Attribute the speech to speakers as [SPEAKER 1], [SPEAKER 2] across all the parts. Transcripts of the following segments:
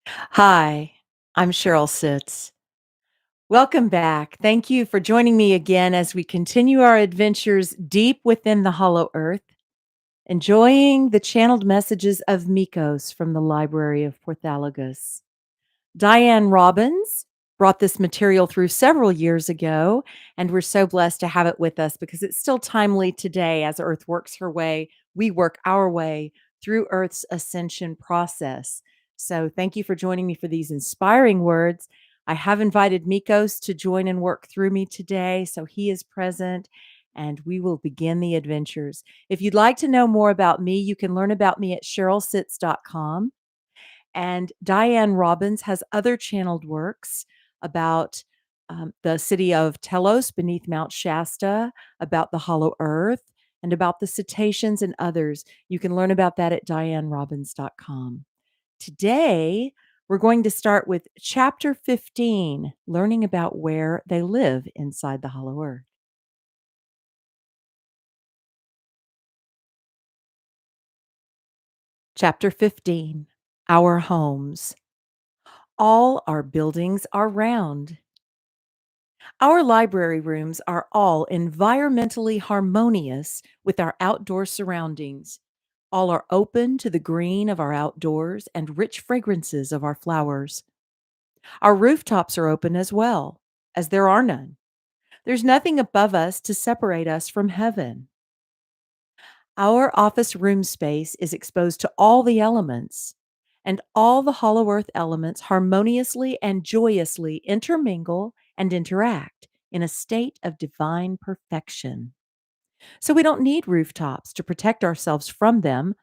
[SPEAKER 1] Hi, I'm Cheryl Sitz. Welcome back. Thank you for joining me again as we continue our adventures deep within the hollow earth, enjoying the channeled messages of Mikos from the Library of Porthologos. Dianne Robbins brought this material through several years ago, and we're so blessed to have it with us because it's still timely today as Earth works her way, we work our way through Earth's ascension process. So, thank you for joining me for these inspiring words. I have invited Mikos to join and work through me today, so he is present and we will begin the adventures. If you'd like to know more about me, you can learn about me at CherylSitz.com. And Dianne Robbins has other channeled works about the city of Telos beneath Mount Shasta, about the hollow earth, and about the cetaceans and others. You can learn about that at DianneRobbins.com. Today, we're going to start with chapter 15, learning about where they live inside the hollow earth. Chapter 15, Our Homes. All our buildings are round. Our library rooms are all environmentally harmonious with our outdoor surroundings. All are open to the green of our outdoors and rich fragrances of our flowers. Our rooftops are open as well, as there are none. There's nothing above us to separate us from heaven. Our office room space is exposed to all the elements, and all the hollow earth elements harmoniously and joyously intermingle and interact in a state of divine perfection. So we don't need rooftops to protect ourselves from them,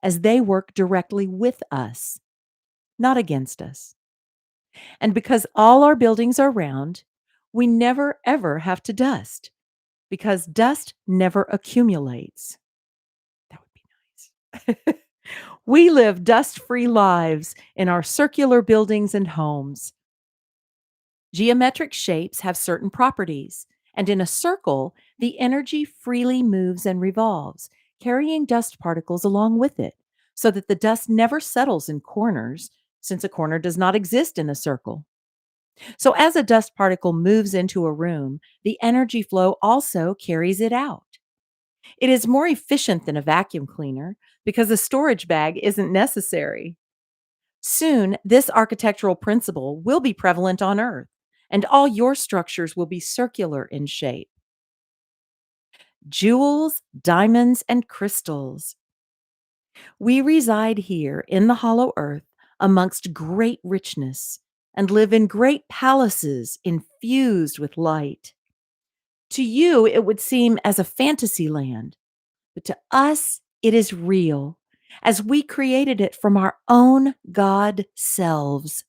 [SPEAKER 1] as they work directly with us, not against us. And because all our buildings are round, we never ever have to dust, because dust never accumulates. That would be nice. We live dust free lives in our circular buildings and homes. Geometric shapes have certain properties, and in a circle, the energy freely moves and revolves, carrying dust particles along with it, so that the dust never settles in corners, since a corner does not exist in a circle. So, as a dust particle moves into a room, the energy flow also carries it out. It is more efficient than a vacuum cleaner because a storage bag isn't necessary. Soon, this architectural principle will be prevalent on Earth, and all your structures will be circular in shape. Jewels, diamonds, and crystals. We reside here in the hollow earth amongst great richness and live in great palaces infused with light. To you, it would seem as a fantasy land, but to us, it is real, as we created it from our own God selves.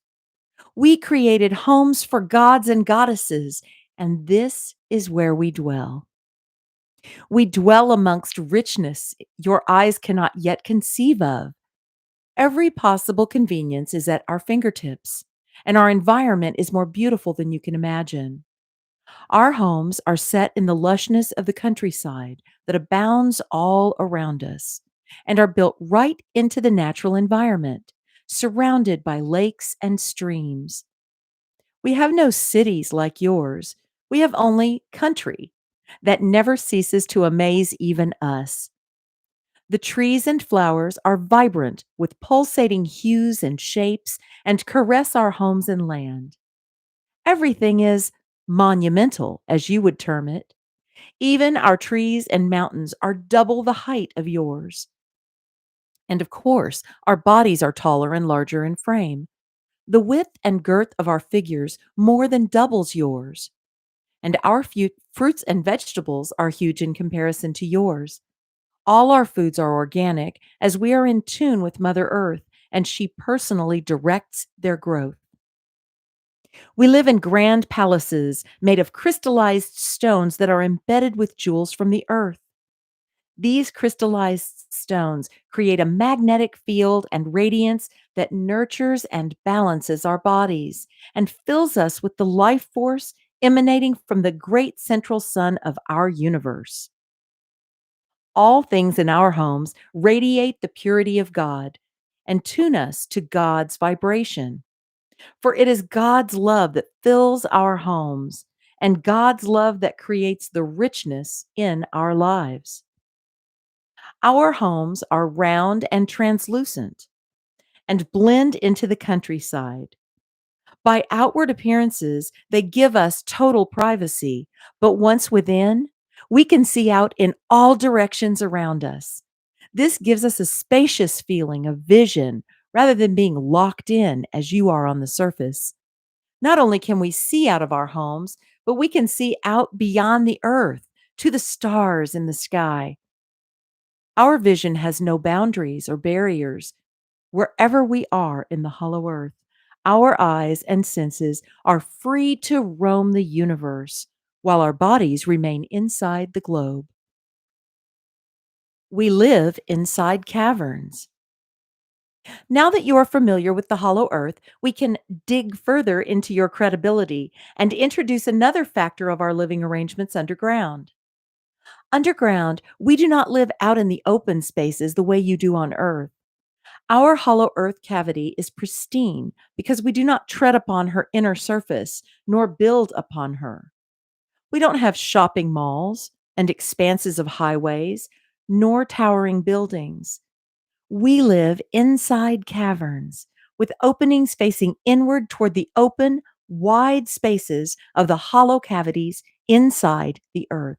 [SPEAKER 1] We created homes for gods and goddesses, and this is where we dwell. We dwell amongst richness your eyes cannot yet conceive of. Every possible convenience is at our fingertips, and our environment is more beautiful than you can imagine. Our homes are set in the lushness of the countryside that abounds all around us, and are built right into the natural environment, surrounded by lakes and streams. We have no cities like yours. We have only country that never ceases to amaze even us. The trees and flowers are vibrant with pulsating hues and shapes and caress our homes and land. Everything is monumental, as you would term it. Even our trees and mountains are double the height of yours. And of course, our bodies are taller and larger in frame. The width and girth of our figures more than doubles yours. And our fruits and vegetables are huge in comparison to yours. All our foods are organic, as we are in tune with Mother Earth, and she personally directs their growth. We live in grand palaces made of crystallized stones that are embedded with jewels from the earth. These crystallized stones create a magnetic field and radiance that nurtures and balances our bodies and fills us with the life force emanating from the great central sun of our universe. All things in our homes radiate the purity of God and tune us to God's vibration. For it is God's love that fills our homes and God's love that creates the richness in our lives. Our homes are round and translucent and blend into the countryside. By outward appearances, they give us total privacy, but once within, we can see out in all directions around us. This gives us a spacious feeling of vision rather than being locked in as you are on the surface. Not only can we see out of our homes, but we can see out beyond the earth to the stars in the sky. Our vision has no boundaries or barriers. Wherever we are in the hollow earth, our eyes and senses are free to roam the universe while our bodies remain inside the globe. We live inside caverns. Now that you are familiar with the hollow earth, we can dig further into your credibility and introduce another factor of our living arrangements underground. Underground, we do not live out in the open spaces the way you do on earth. Our hollow earth cavity is pristine because we do not tread upon her inner surface nor build upon her. We don't have shopping malls and expanses of highways, nor towering buildings. We live inside caverns with openings facing inward toward the open, wide spaces of the hollow cavities inside the earth.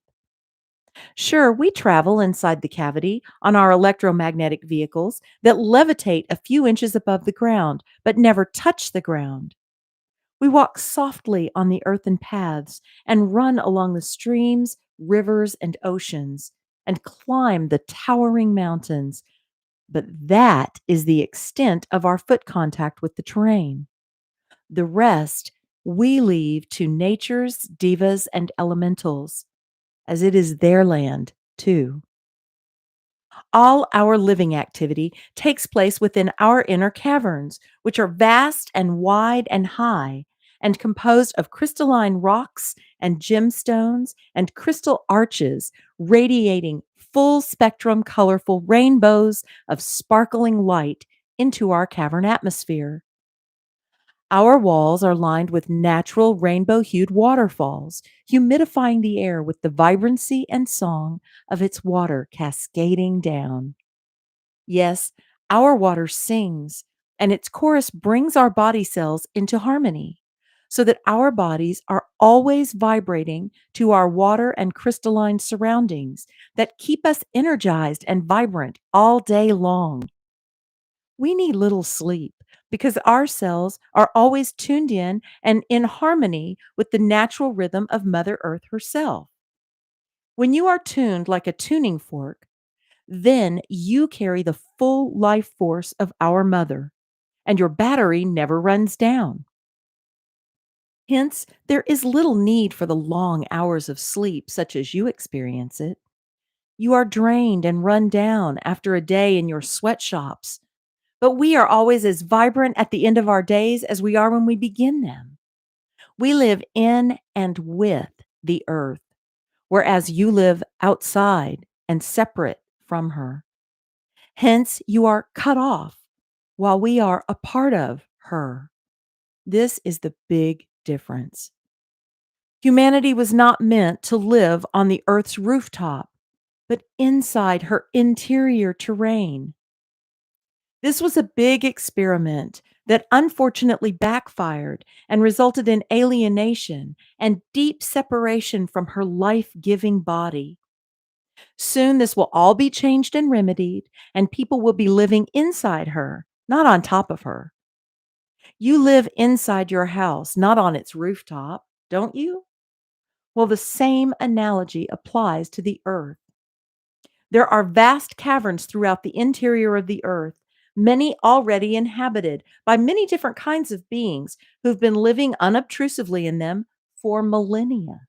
[SPEAKER 1] Sure, we travel inside the cavity on our electromagnetic vehicles that levitate a few inches above the ground, but never touch the ground. We walk softly on the earthen paths and run along the streams, rivers, and oceans and climb the towering mountains. But that is the extent of our foot contact with the terrain. The rest we leave to nature's divas and elementals, as it is their land, too. All our living activity takes place within our inner caverns, which are vast and wide and high, and composed of crystalline rocks and gemstones and crystal arches radiating full spectrum, colorful rainbows of sparkling light into our cavern atmosphere. Our walls are lined with natural rainbow hued waterfalls, humidifying the air with the vibrancy and song of its water cascading down. Yes, our water sings, and its chorus brings our body cells into harmony so that our bodies are always vibrating to our water and crystalline surroundings that keep us energized and vibrant all day long. We need little sleep because our cells are always tuned in and in harmony with the natural rhythm of Mother Earth herself. When you are tuned like a tuning fork, then you carry the full life force of our mother, and your battery never runs down. Hence, there is little need for the long hours of sleep such as you experience it. You are drained and run down after a day in your sweatshops, but we are always as vibrant at the end of our days as we are when we begin them. We live in and with the earth, whereas you live outside and separate from her. Hence, you are cut off while we are a part of her. This is the big difference. Humanity was not meant to live on the earth's rooftop, but inside her interior terrain. This was a big experiment that unfortunately backfired and resulted in alienation and deep separation from her life giving body. Soon this will all be changed and remedied, and people will be living inside her, not on top of her. You live inside your house, not on its rooftop, don't you? Well, the same analogy applies to the earth. There are vast caverns throughout the interior of the earth, many already inhabited by many different kinds of beings who've been living unobtrusively in them for millennia.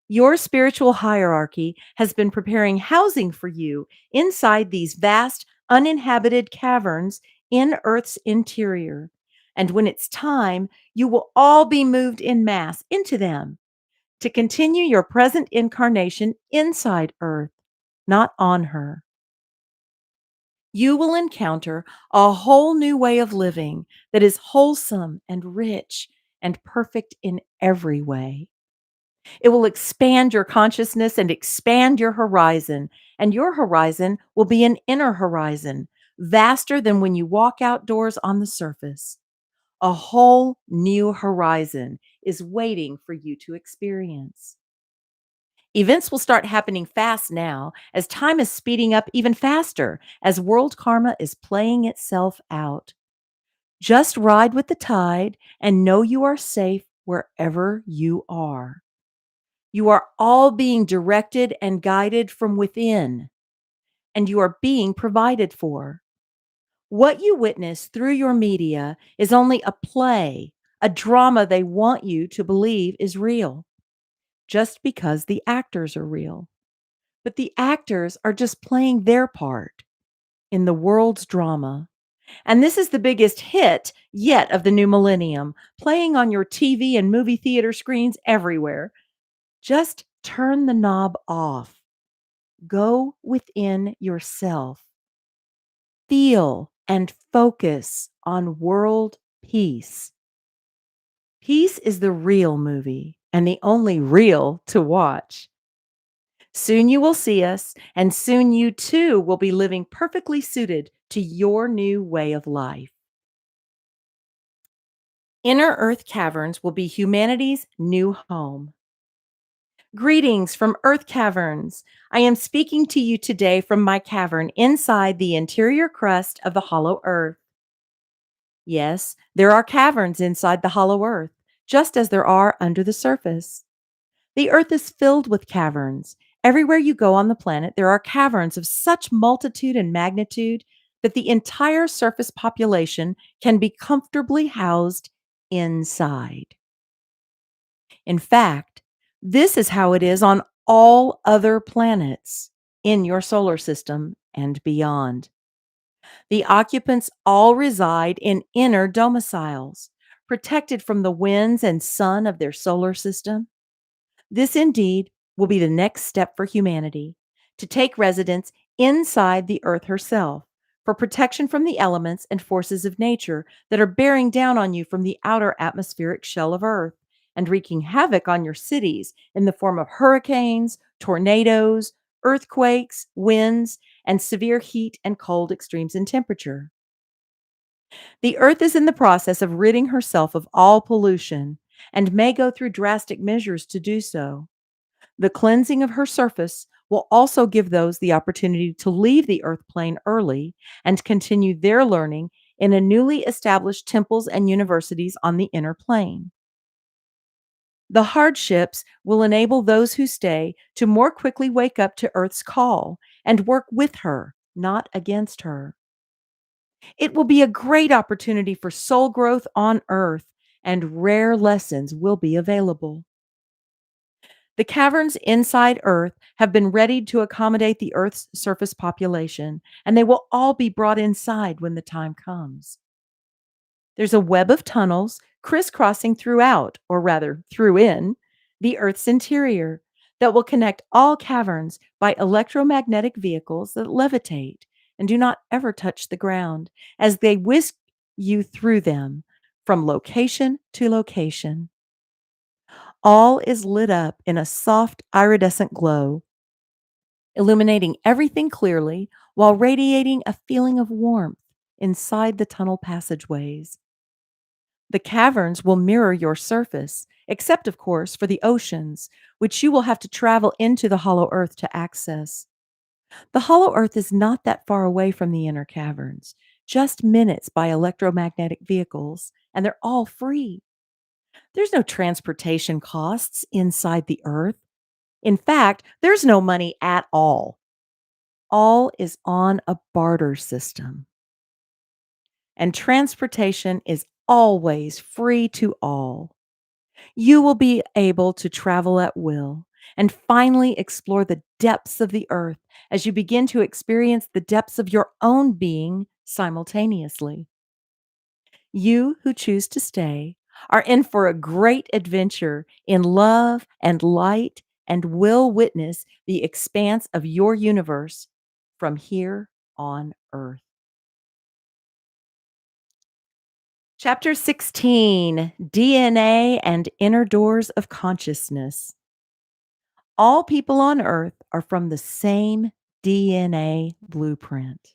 [SPEAKER 1] Your spiritual hierarchy has been preparing housing for you inside these vast, uninhabited caverns in Earth's interior. And when it's time, you will all be moved in mass into them to continue your present incarnation inside Earth, not on her. You will encounter a whole new way of living that is wholesome and rich and perfect in every way. It will expand your consciousness and expand and your horizon will be an inner horizon, vaster than when you walk outdoors on the surface. A whole new horizon is waiting for you to experience. Events will start happening fast now as time is speeding up even faster as world karma is playing itself out. Just ride with the tide and know you are safe wherever you are. You are all being directed and guided from within, and you are being provided for. What you witness through your media is only a play, a drama they want you to believe is real, just because the actors are real. But the actors are just playing their part in the world's drama. And this is the biggest hit yet of the new millennium, playing on your TV and movie theater screens everywhere. Just turn the knob off. Go within yourself. Feel and focus on world peace. Peace is the real movie and the only real to watch. Soon you will see us, and soon you too will be living perfectly suited to your new way of life. Inner Earth Caverns will be humanity's new home. Greetings from Earth Caverns. I am speaking to you today from my cavern inside the interior crust of the hollow earth. Yes, there are caverns inside the hollow earth, just as there are under the surface. The earth is filled with caverns. Everywhere you go on the planet, there are caverns of such multitude and magnitude that the entire surface population can be comfortably housed inside. In fact, this is how it is on all other planets in your solar system and beyond. The occupants all reside in inner domiciles, protected from the winds and sun of their solar system. This indeed will be the next step for humanity to take residence inside the earth herself for protection from the elements and forces of nature that are bearing down on you from the outer atmospheric shell of earth and wreaking havoc on your cities in the form of hurricanes, tornadoes, earthquakes, winds, and severe heat and cold extremes in temperature. The earth is in the process of ridding herself of all pollution and may go through drastic measures to do so. The cleansing of her surface will also give those the opportunity to leave the earth plane early and continue their learning in a newly established temples and universities on the inner plane. The hardships will enable those who stay to more quickly wake up to Earth's call and work with her, not against her. It will be a great opportunity for soul growth on Earth, and rare lessons will be available. The caverns inside Earth have been readied to accommodate the Earth's surface population, and they will all be brought inside when the time comes. There's a web of tunnels crisscrossing throughout, or rather, through in, the Earth's interior that will connect all caverns by electromagnetic vehicles that levitate and do not ever touch the ground as they whisk you through them from location to location. All is lit up in a soft iridescent glow, illuminating everything clearly while radiating a feeling of warmth inside the tunnel passageways. The caverns will mirror your surface, except, of course, for the oceans, which you will have to travel into the hollow earth to access. The hollow earth is not that far away from the inner caverns, just minutes by electromagnetic vehicles, and they're all free. There's no transportation costs inside the earth. In fact, there's no money at all. All is on a barter system. And transportation is always free to all. You will be able to travel at will and finally explore the depths of the earth as you begin to experience the depths of your own being simultaneously. You who choose to stay are in for a great adventure in love and light and will witness the expanse of your universe from here on earth. Chapter 16, DNA and Inner Doors of Consciousness. All people on earth are from the same DNA blueprint.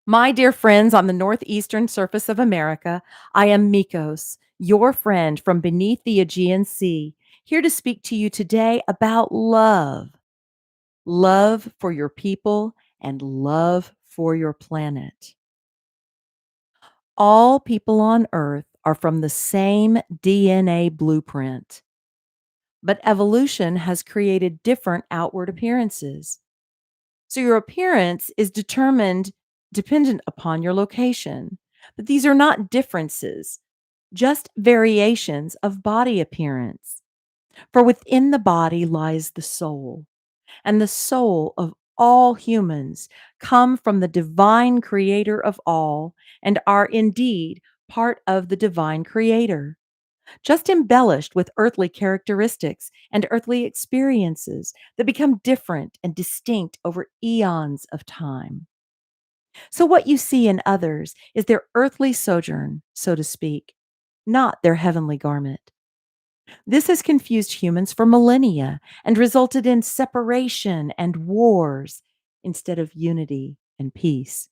[SPEAKER 1] My dear friends on the northeastern surface of America, I am Mikos, your friend from beneath the Aegean Sea, here to speak to you today about love. Love for your people and love for your planet. All people on earth are from the same DNA blueprint, but evolution has created different outward appearances. So your appearance is dependent upon your location. But these are not differences, just variations of body appearance. For within the body lies the soul, and the soul of all humans come from the divine creator of all and are indeed part of the divine creator, just embellished with earthly characteristics and earthly experiences that become different and distinct over eons of time. So, what you see in others is their earthly sojourn, so to speak, not their heavenly garment. This has confused humans for millennia and resulted in separation and wars instead of unity and peace.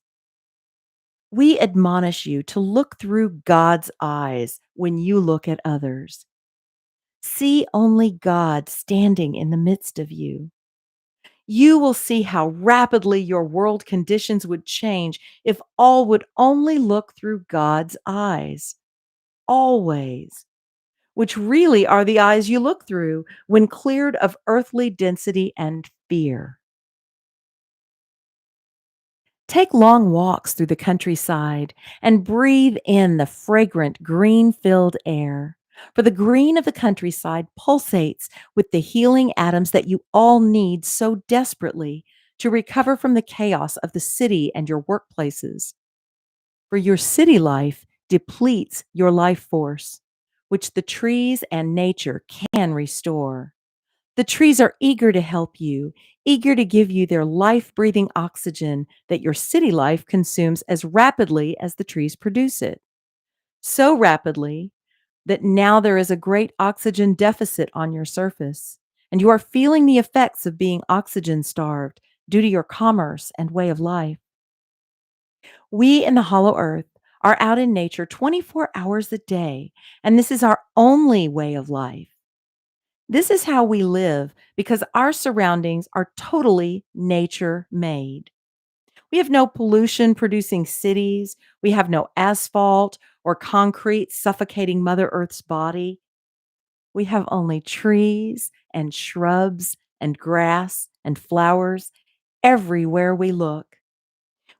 [SPEAKER 1] We admonish you to look through God's eyes when you look at others. See only God standing in the midst of you. You will see how rapidly your world conditions would change if all would only look through God's eyes. Always. Which really are the eyes you look through when cleared of earthly density and fear. Take long walks through the countryside and breathe in the fragrant green filled air. For the green of the countryside pulsates with the healing atoms that you all need so desperately to recover from the chaos of the city and your workplaces. For your city life depletes your life force, which the trees and nature can restore. The trees are eager to help you, eager to give you their life breathing oxygen that your city life consumes as rapidly as the trees produce it. So rapidly that now there is a great oxygen deficit on your surface, and you are feeling the effects of being oxygen starved due to your commerce and way of life. We in the hollow earth are out in nature 24 hours a day, and this is our only way of life. This is how we live because our surroundings are totally nature made. We have no pollution producing cities. We have no asphalt or concrete suffocating Mother Earth's body. We have only trees and shrubs and grass and flowers everywhere we look.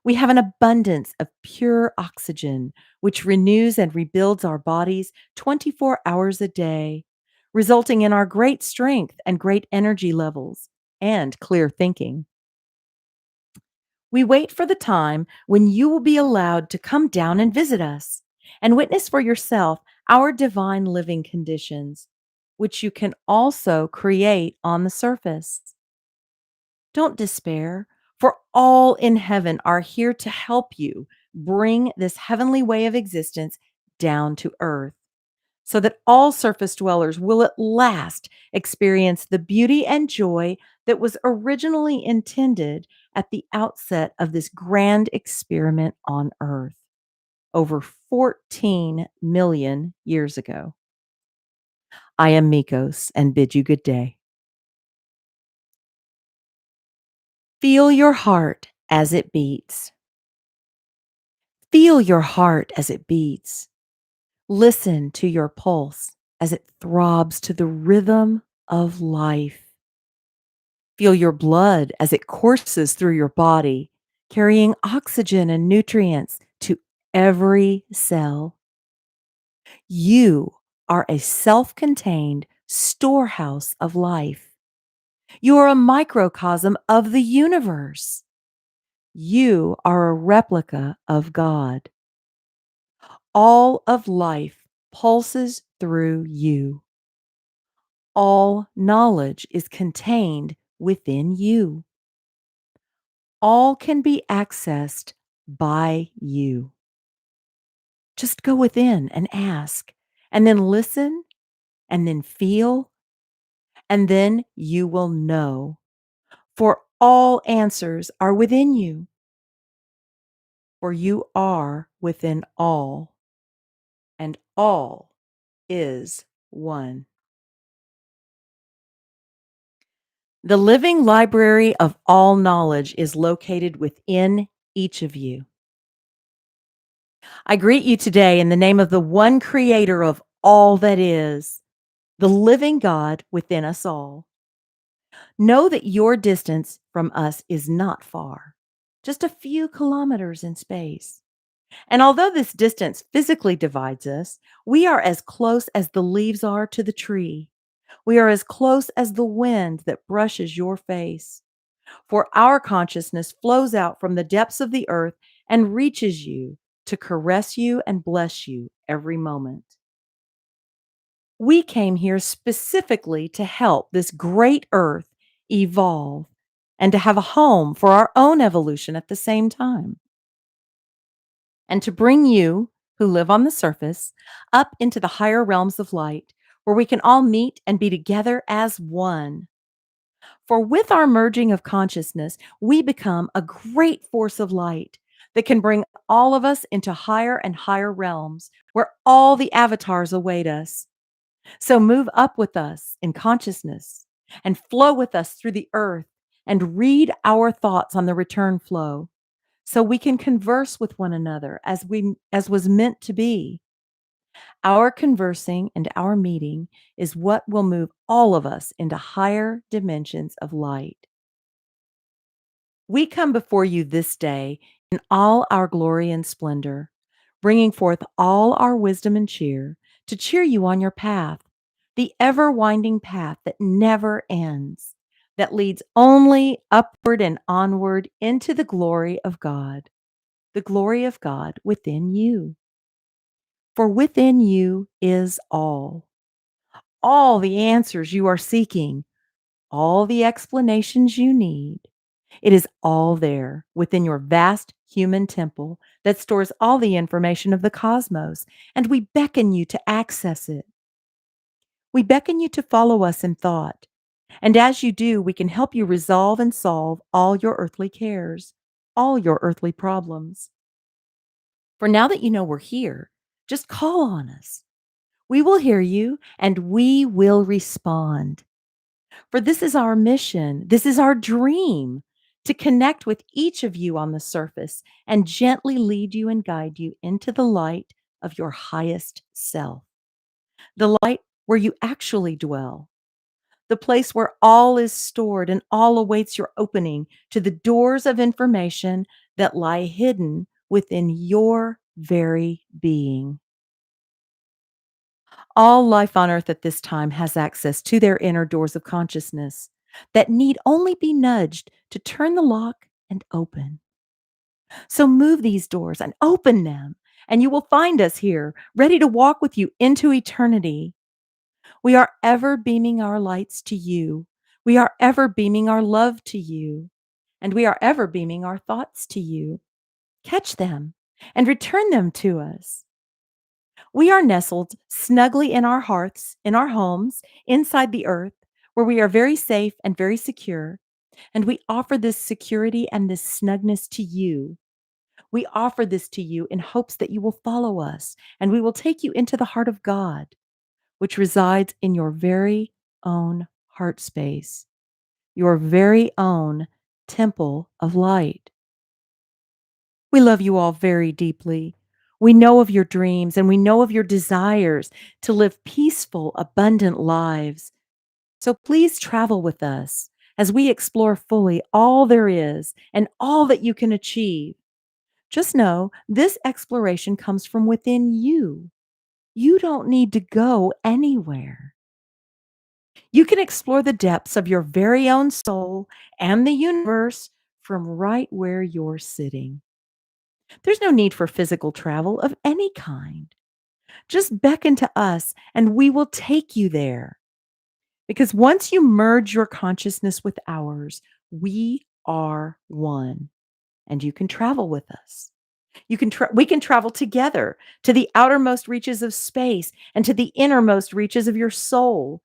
[SPEAKER 1] We have an abundance of pure oxygen, which renews and rebuilds our bodies 24 hours a day, resulting in our great strength and great energy levels and clear thinking. We wait for the time when you will be allowed to come down and visit us and witness for yourself our divine living conditions, which you can also create on the surface. Don't despair, for all in heaven are here to help you bring this heavenly way of existence down to earth, so that all surface dwellers will at last experience the beauty and joy that was originally intended at the outset of this grand experiment on earth over 14 million years ago. I am Mikos and bid you good day. Feel your heart as it beats. Feel your heart as it beats. Listen to your pulse as it throbs to the rhythm of life. Feel your blood as it courses through your body, carrying oxygen and nutrients to every cell. You are a self contained storehouse of life. You are a microcosm of the universe. You are a replica of God. All of life pulses through you. All knowledge is contained within you. All can be accessed by you. Just go within and ask, and then listen, and then feel, and then you will know. For all answers are within you, for you are within all, and all is one. The living library of all knowledge is located within each of you. I greet you today in the name of the one creator of all that is, the living God within us all. Know that your distance from us is not far, just a few kilometers in space. And although this distance physically divides us, we are as close as the leaves are to the tree. We are as close as the wind that brushes your face. For our consciousness flows out from the depths of the earth and reaches you to caress you and bless you every moment. We came here specifically to help this great earth evolve and to have a home for our own evolution at the same time, and to bring you, who live on the surface, up into the higher realms of light where we can all meet and be together as one. For with our merging of consciousness, we become a great force of light that can bring all of us into higher and higher realms where all the avatars await us. So move up with us in consciousness and flow with us through the earth and read our thoughts on the return flow so we can converse with one another as was meant to be. Our conversing and our meeting is what will move all of us into higher dimensions of light. We come before you this day in all our glory and splendor, bringing forth all our wisdom and to cheer you on your path, the ever winding path that never ends, that leads only upward and onward into the glory of God within you. For within you is all the answers you are seeking, all the explanations you need. It is all there within your vast human temple that stores all the information of the cosmos, and we beckon you to access it. We beckon you to follow us in thought, and as you do, we can help you resolve and solve all your earthly cares, all your earthly problems. For now that you know we're here, just call on us. We will hear you and we will respond. For this is our mission, this is our dream, to connect with each of you on the surface and gently lead you and guide you into the light of your highest self, the light where you actually dwell, the place where all is stored and all awaits your opening to the doors of information that lie hidden within your very being. All life on earth at this time has access to their inner doors of consciousness that need only be nudged to turn the lock and open. So move these doors and open them, and you will find us here, ready to walk with you into eternity. We are ever beaming our lights to you. We are ever beaming our love to you. And we are ever beaming our thoughts to you. Catch them and return them to us. We are nestled snugly in our hearths, in our homes, inside the earth, where we are very safe and very secure. And we offer this security and this snugness to you. We offer this to you in hopes that you will follow us and we will take you into the heart of God, which resides in your very own heart space, your very own temple of light. We love you all very deeply. We know of your dreams and we know of your desires to live peaceful, abundant lives. So please travel with us as we explore fully all there is and all that you can achieve. Just know this exploration comes from within you. You don't need to go anywhere. You can explore the depths of your very own soul and the universe from right where you're sitting. There's no need for physical travel of any kind. Just beckon to us and we will take you there. Because once you merge your consciousness with ours, we are one, and you can travel with us. We can travel together to the outermost reaches of space and to the innermost reaches of your soul,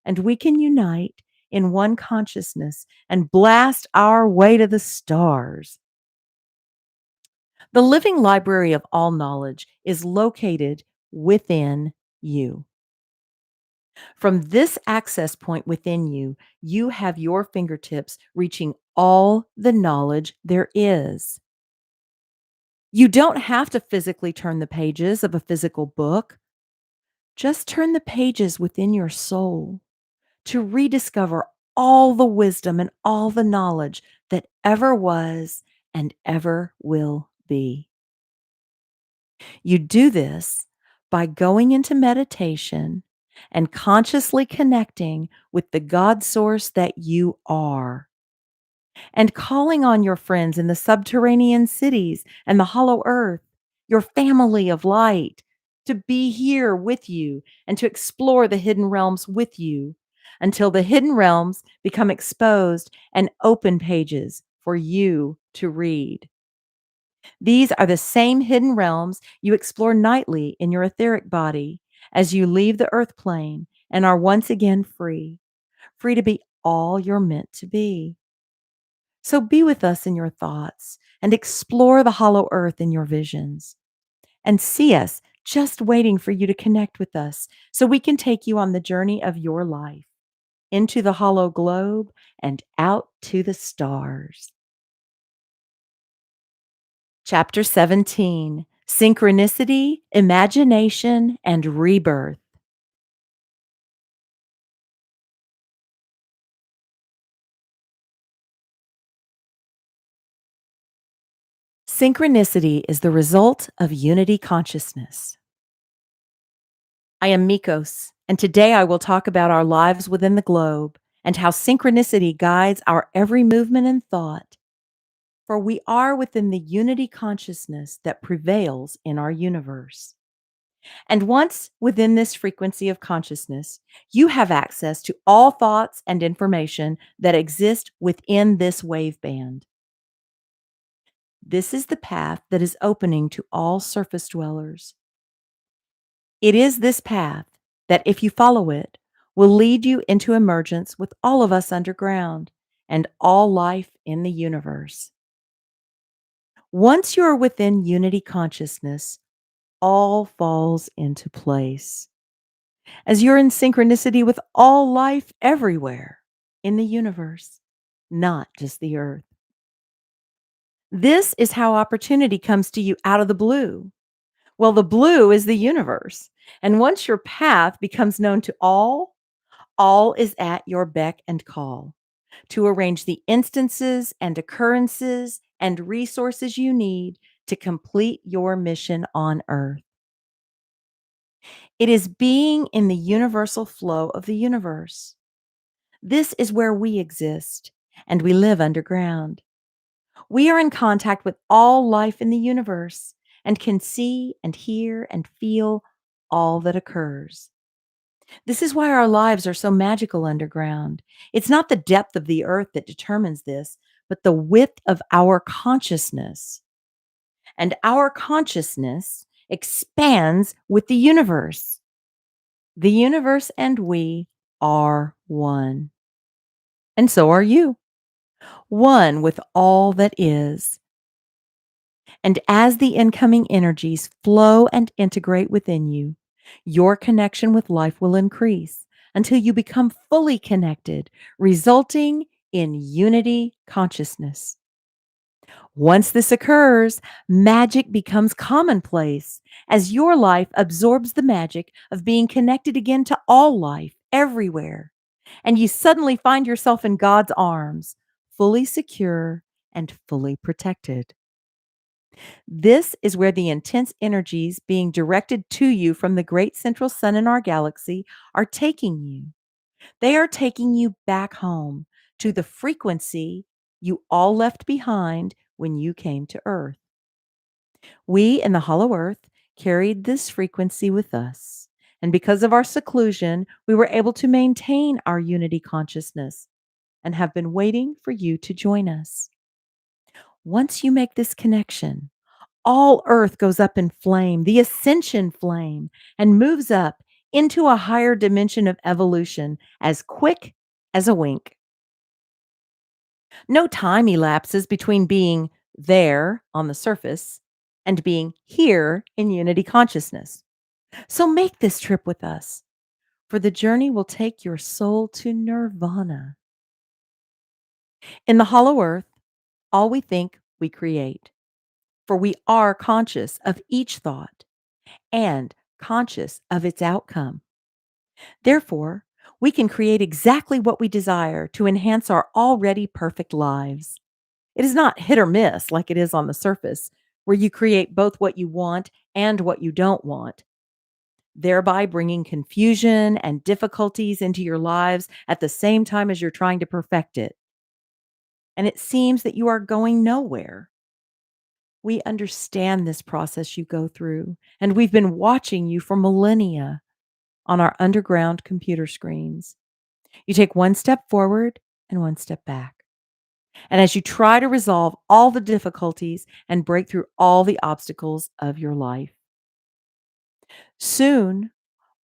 [SPEAKER 1] and we can unite in one consciousness and blast our way to the stars. The living library of all knowledge is located within you. From this access point within you, you have your fingertips reaching all the knowledge there is. You don't have to physically turn the pages of a physical book. Just turn the pages within your soul to rediscover all the wisdom and all the knowledge that ever was and ever will be. You do this by going into meditation and consciously connecting with the God source that you are, and calling on your friends in the subterranean cities and the hollow earth, your family of light, to be here with you and to explore the hidden realms with you until the hidden realms become exposed and open pages for you to read. These are the same hidden realms you explore nightly in your etheric body as you leave the earth plane and are once again free, free to be all you're meant to be. So be with us in your thoughts and explore the hollow earth in your visions and see us just waiting for you to connect with us so we can take you on the journey of your life into the hollow globe and out to the stars. Chapter 17: Synchronicity, Imagination, and Rebirth. Synchronicity is the result of unity consciousness. I am Mikos, and today I will talk about our lives within the globe and how synchronicity guides our every movement and thought. For we are within the unity consciousness that prevails in our universe. And once within this frequency of consciousness, you have access to all thoughts and information that exist within this wave band. This is the path that is opening to all surface dwellers. It is this path that, if you follow it, will lead you into emergence with all of us underground and all life in the universe. Once you are within unity consciousness, all falls into place, as you're in synchronicity with all life everywhere in the universe, not just the earth. This is how opportunity comes to you out of the blue. Well, the blue is the universe. And once your path becomes known to all is at your beck and call to arrange the instances and occurrences and resources you need to complete your mission on earth. It is being in the universal flow of the universe. This is where we exist, and we live underground. We are in contact with all life in the universe and can see and hear and feel all that occurs. This is why our lives are so magical underground. It's not the depth of the earth that determines this, but the width of our consciousness. And our consciousness expands with the universe. The universe and we are one. And so are you, one with all that is. And as the incoming energies flow and integrate within you, your connection with life will increase until you become fully connected, resulting in unity consciousness. Once this occurs, magic becomes commonplace as your life absorbs the magic of being connected again to all life everywhere. And you suddenly find yourself in God's arms, fully secure and fully protected. This is where the intense energies being directed to you from the great central sun in our galaxy are taking you. They are taking you back home to the frequency you all left behind when you came to Earth. We in the hollow earth carried this frequency with us. And because of our seclusion, we were able to maintain our unity consciousness. and have been waiting for you to join us. Once you make this connection, all earth goes up in flame, the ascension flame, and moves up into a higher dimension of evolution as quick as a wink. No time elapses between being there on the surface and being here in unity consciousness. So make this trip with us, for the journey will take your soul to nirvana. In the hollow earth, all we think, we create, for we are conscious of each thought and conscious of its outcome. Therefore, we can create exactly what we desire to enhance our already perfect lives. It is not hit or miss like it is on the surface, where you create both what you want and what you don't want, thereby bringing confusion and difficulties into your lives at the same time as you're trying to perfect it. And it seems that you are going nowhere. We understand this process you go through, and we've been watching you for millennia on our underground computer screens. You take one step forward and one step back. And as you try to resolve all the difficulties and break through all the obstacles of your life, soon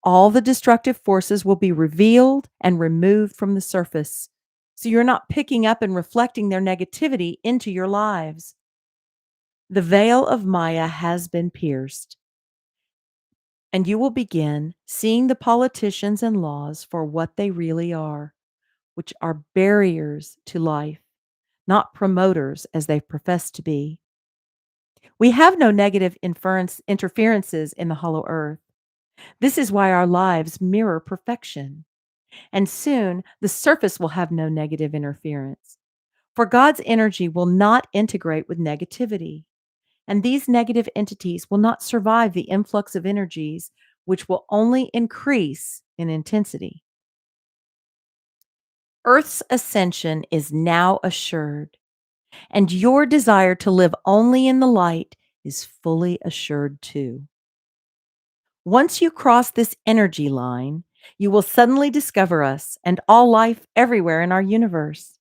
[SPEAKER 1] all the destructive forces will be revealed and removed from the surface. So you're not picking up and reflecting their negativity into your lives. The veil of Maya has been pierced, and you will begin seeing the politicians and laws for what they really are, which are barriers to life, not promoters as they profess to be. We have no negative interferences in the hollow earth. This is why our lives mirror perfection. And soon the surface will have no negative interference. For God's energy will not integrate with negativity. And these negative entities will not survive the influx of energies, which will only increase in intensity. Earth's ascension is now assured, and your desire to live only in the light is fully assured too. Once you cross this energy line, you will suddenly discover us and all life everywhere in our universe.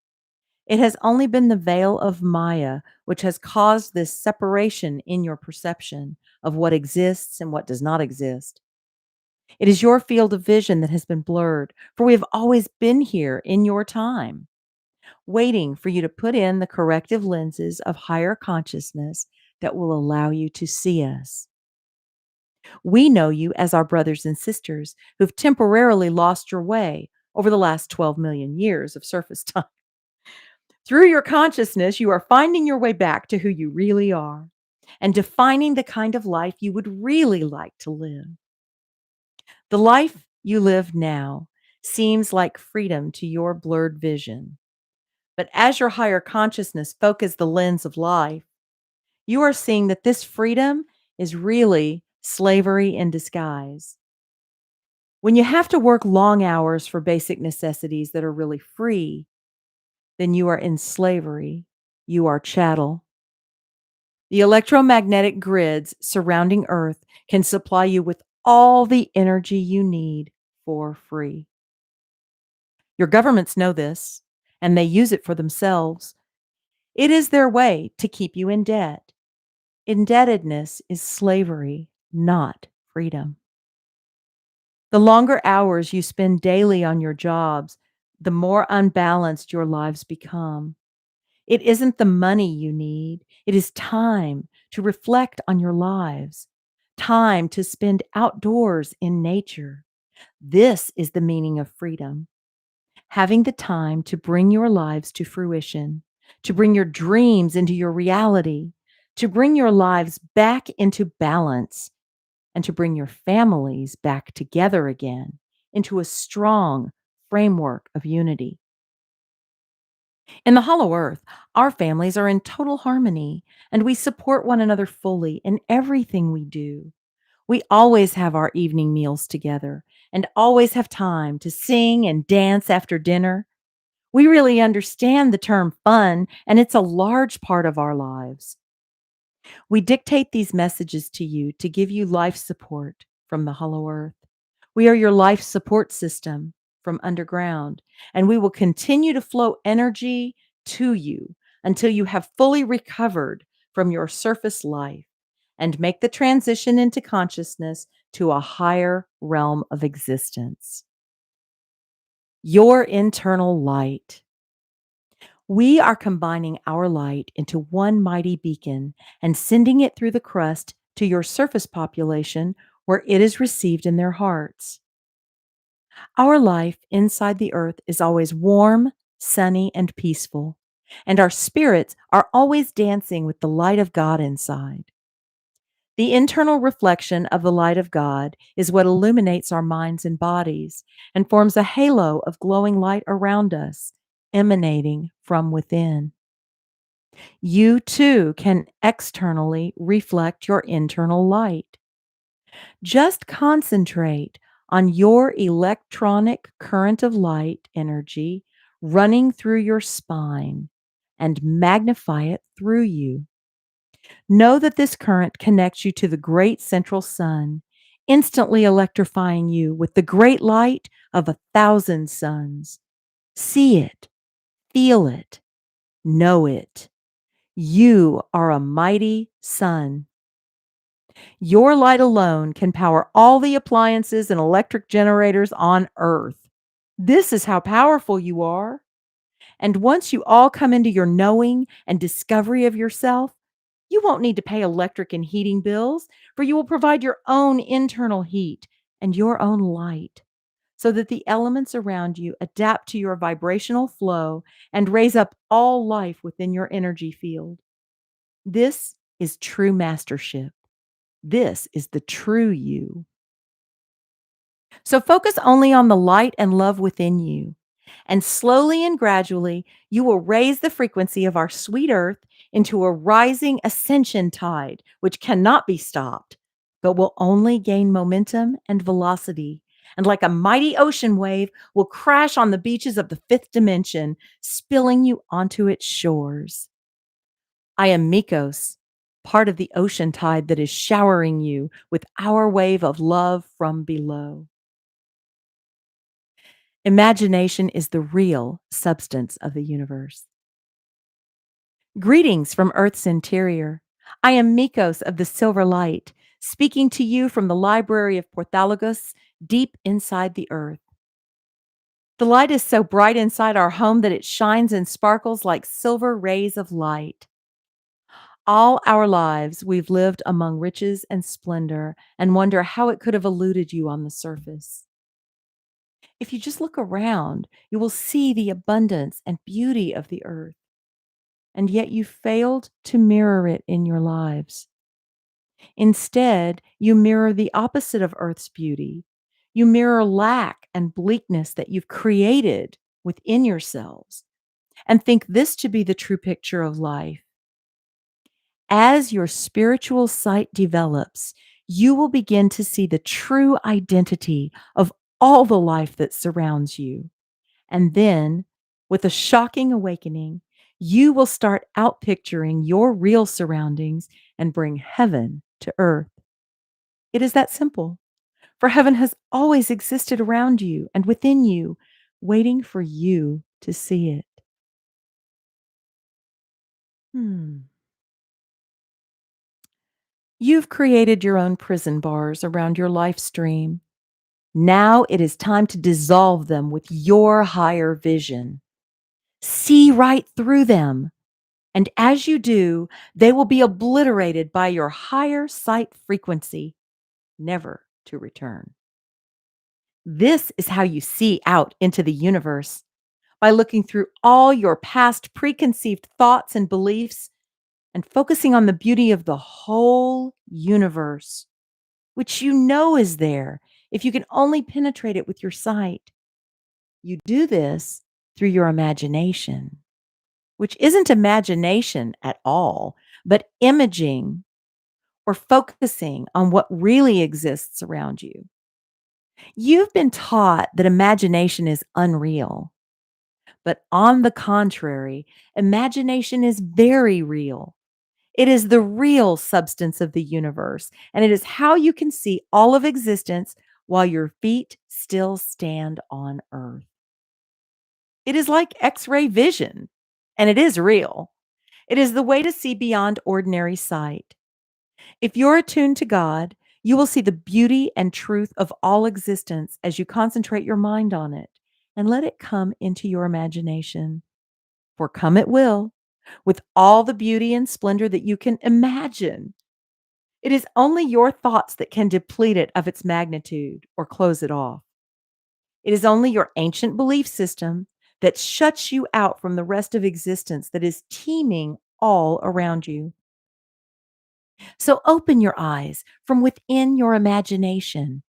[SPEAKER 1] It has only been the veil of Maya which has caused this separation in your perception of what exists and what does not exist. It is your field of vision that has been blurred, for we have always been here in your time, waiting for you to put in the corrective lenses of higher consciousness that will allow you to see us. We know you as our brothers and sisters who've temporarily lost your way over the last 12 million years of surface time. Through your consciousness, you are finding your way back to who you really are and defining the kind of life you would really like to live. The life you live now seems like freedom to your blurred vision. But as your higher consciousness focuses the lens of life, you are seeing that this freedom is really slavery in disguise. When you have to work long hours for basic necessities that are really free, then you are in slavery. You are chattel. The electromagnetic grids surrounding Earth can supply you with all the energy you need for free. Your governments know this, and they use it for themselves. It is their way to keep you in debt. Indebtedness is slavery, not freedom. The longer hours you spend daily on your jobs, the more unbalanced your lives become. It isn't the money you need, it is time to reflect on your lives, time to spend outdoors in nature. This is the meaning of freedom. Having the time to bring your lives to fruition, to bring your dreams into your reality, to bring your lives back into balance, and to bring your families back together again into a strong framework of unity. In the hollow earth, our families are in total harmony and we support one another fully in everything we do. We always have our evening meals together and always have time to sing and dance after dinner. We really understand the term fun, and it's a large part of our lives. We dictate these messages to you to give you life support from the hollow earth. We are your life support system from underground, and we will continue to flow energy to you until you have fully recovered from your surface life and make the transition into consciousness to a higher realm of existence. Your internal light. We are combining our light into one mighty beacon and sending it through the crust to your surface population where it is received in their hearts. Our life inside the earth is always warm, sunny, and peaceful, and our spirits are always dancing with the light of God inside. The internal reflection of the light of God is what illuminates our minds and bodies and forms a halo of glowing light around us, emanating from within. You too can externally reflect your internal light. Just concentrate on your electronic current of light energy running through your spine and magnify it through you. Know that this current connects you to the great central sun, instantly electrifying you with the great light of 1,000 suns. See it, feel it, know it. You are a mighty sun. Your light alone can power all the appliances and electric generators on Earth. This is how powerful you are. And once you all come into your knowing and discovery of yourself, you won't need to pay electric and heating bills, for you will provide your own internal heat and your own light so that the elements around you adapt to your vibrational flow and raise up all life within your energy field. This is true mastership. This is the true you. So focus only on the light and love within you. And slowly and gradually, you will raise the frequency of our sweet earth into a rising ascension tide, which cannot be stopped, but will only gain momentum and velocity. And like a mighty ocean wave, will crash on the beaches of the fifth dimension, spilling you onto its shores. I am Mikos, part of the ocean tide that is showering you with our wave of love from below. Imagination is the real substance of the universe. Greetings from Earth's interior. I am Mikos of the Silver Light, speaking to you from the Library of Porthologos, deep inside the earth. The light is so bright inside our home that it shines and sparkles like silver rays of light. All our lives, we've lived among riches and splendor and wonder how it could have eluded you on the surface. If you just look around, you will see the abundance and beauty of the earth, and yet you failed to mirror it in your lives. Instead, you mirror the opposite of earth's beauty. You mirror lack and bleakness that you've created within yourselves and think this to be the true picture of life. As your spiritual sight develops, you will begin to see the true identity of all the life that surrounds you. And then, with a shocking awakening, you will start outpicturing your real surroundings and bring heaven to earth. It is that simple, for heaven has always existed around you and within you, waiting for you to see it. Hmm. You've created your own prison bars around your life stream. Now it is time to dissolve them with your higher vision. See right through them. And as you do, they will be obliterated by your higher sight frequency, never to return. This is how you see out into the universe, by looking through all your past preconceived thoughts and beliefs and focusing on the beauty of the whole universe, which you know is there if you can only penetrate it with your sight. You do this through your imagination, which isn't imagination at all, but imaging or focusing on what really exists around you. You've been taught that imagination is unreal, but on the contrary, imagination is very real. It is the real substance of the universe, and it is how you can see all of existence while your feet still stand on earth. It is like X ray vision, and it is real. It is the way to see beyond ordinary sight. If you're attuned to God, you will see the beauty and truth of all existence as you concentrate your mind on it and let it come into your imagination. For come it will, with all the beauty and splendor that you can imagine. It is only your thoughts that can deplete it of its magnitude or close it off. It is only your ancient belief system that shuts you out from the rest of existence that is teeming all around you. So open your eyes from within your imagination.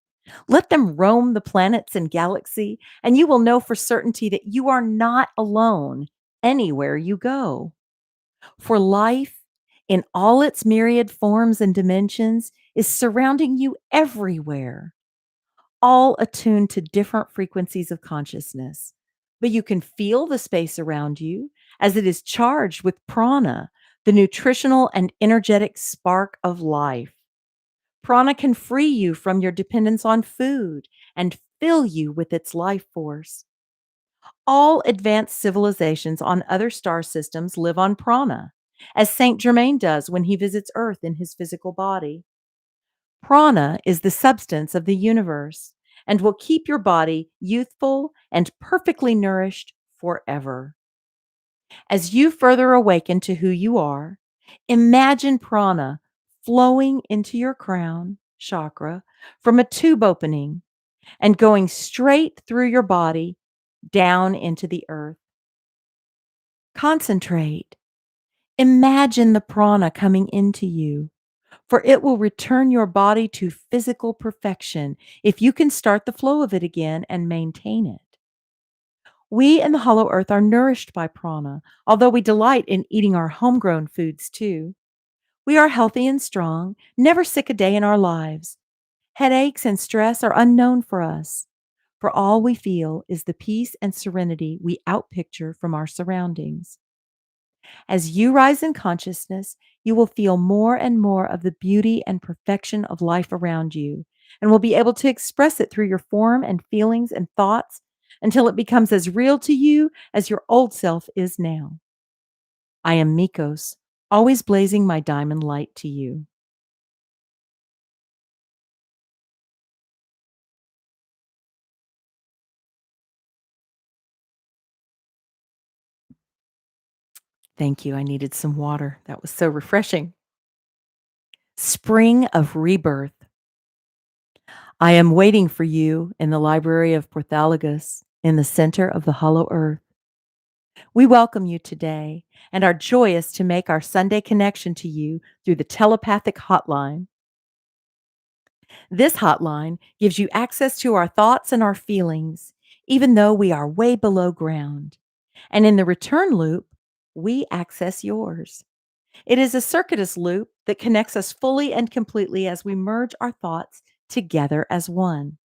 [SPEAKER 1] Let them roam the planets and galaxy, and you will know for certainty that you are not alone anywhere you go. For life, in all its myriad forms and dimensions, is surrounding you everywhere, all attuned to different frequencies of consciousness. But you can feel the space around you as it is charged with prana, the nutritional and energetic spark of life. Prana can free you from your dependence on food and fill you with its life force. All advanced civilizations on other star systems live on prana, as Saint Germain does when he visits Earth in his physical body. Prana is the substance of the universe and will keep your body youthful and perfectly nourished forever. As you further awaken to who you are, imagine prana flowing into your crown chakra from a tube opening and going straight through your body down into the earth. Concentrate. Imagine the prana coming into you, for it will return your body to physical perfection if you can start the flow of it again and maintain it. We in the hollow earth are nourished by prana, although we delight in eating our homegrown foods too. We are healthy and strong, never sick a day in our lives. Headaches and stress are unknown for us, for all we feel is the peace and serenity we outpicture from our surroundings. As you rise in consciousness, you will feel more and more of the beauty and perfection of life around you, and will be able to express it through your form and feelings and thoughts until it becomes as real to you as your old self is now. I am Mikos, always blazing my diamond light to you. Thank you. I needed some water. That was so refreshing. Spring of rebirth. I am waiting for you in the Library of Porthologos in the center of the hollow earth. We welcome you today and are joyous to make our Sunday connection to you through the telepathic hotline. This hotline gives you access to our thoughts and our feelings, even though we are way below ground. And in the return loop, we access yours. It is a circuitous loop that connects us fully and completely as we merge our thoughts together as one.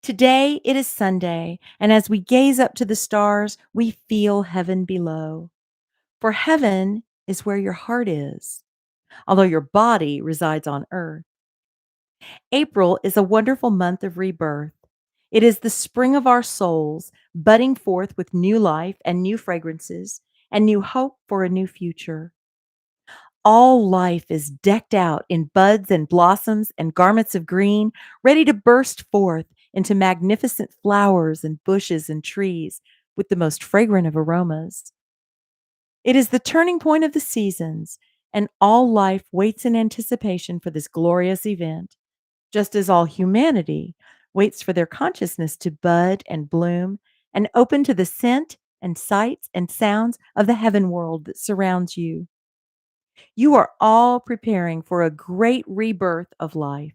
[SPEAKER 1] Today it is Sunday, and as we gaze up to the stars, we feel heaven below. For heaven is where your heart is, although your body resides on earth. April is a wonderful month of rebirth. It is the spring of our souls, budding forth with new life and new fragrances and new hope for a new future. All life is decked out in buds and blossoms and garments of green, ready to burst forth into magnificent flowers and bushes and trees with the most fragrant of aromas. It is the turning point of the seasons, and all life waits in anticipation for this glorious event, just as all humanity waits for their consciousness to bud and bloom and open to the scent and sights and sounds of the heaven world that surrounds you. You are all preparing for a great rebirth of life,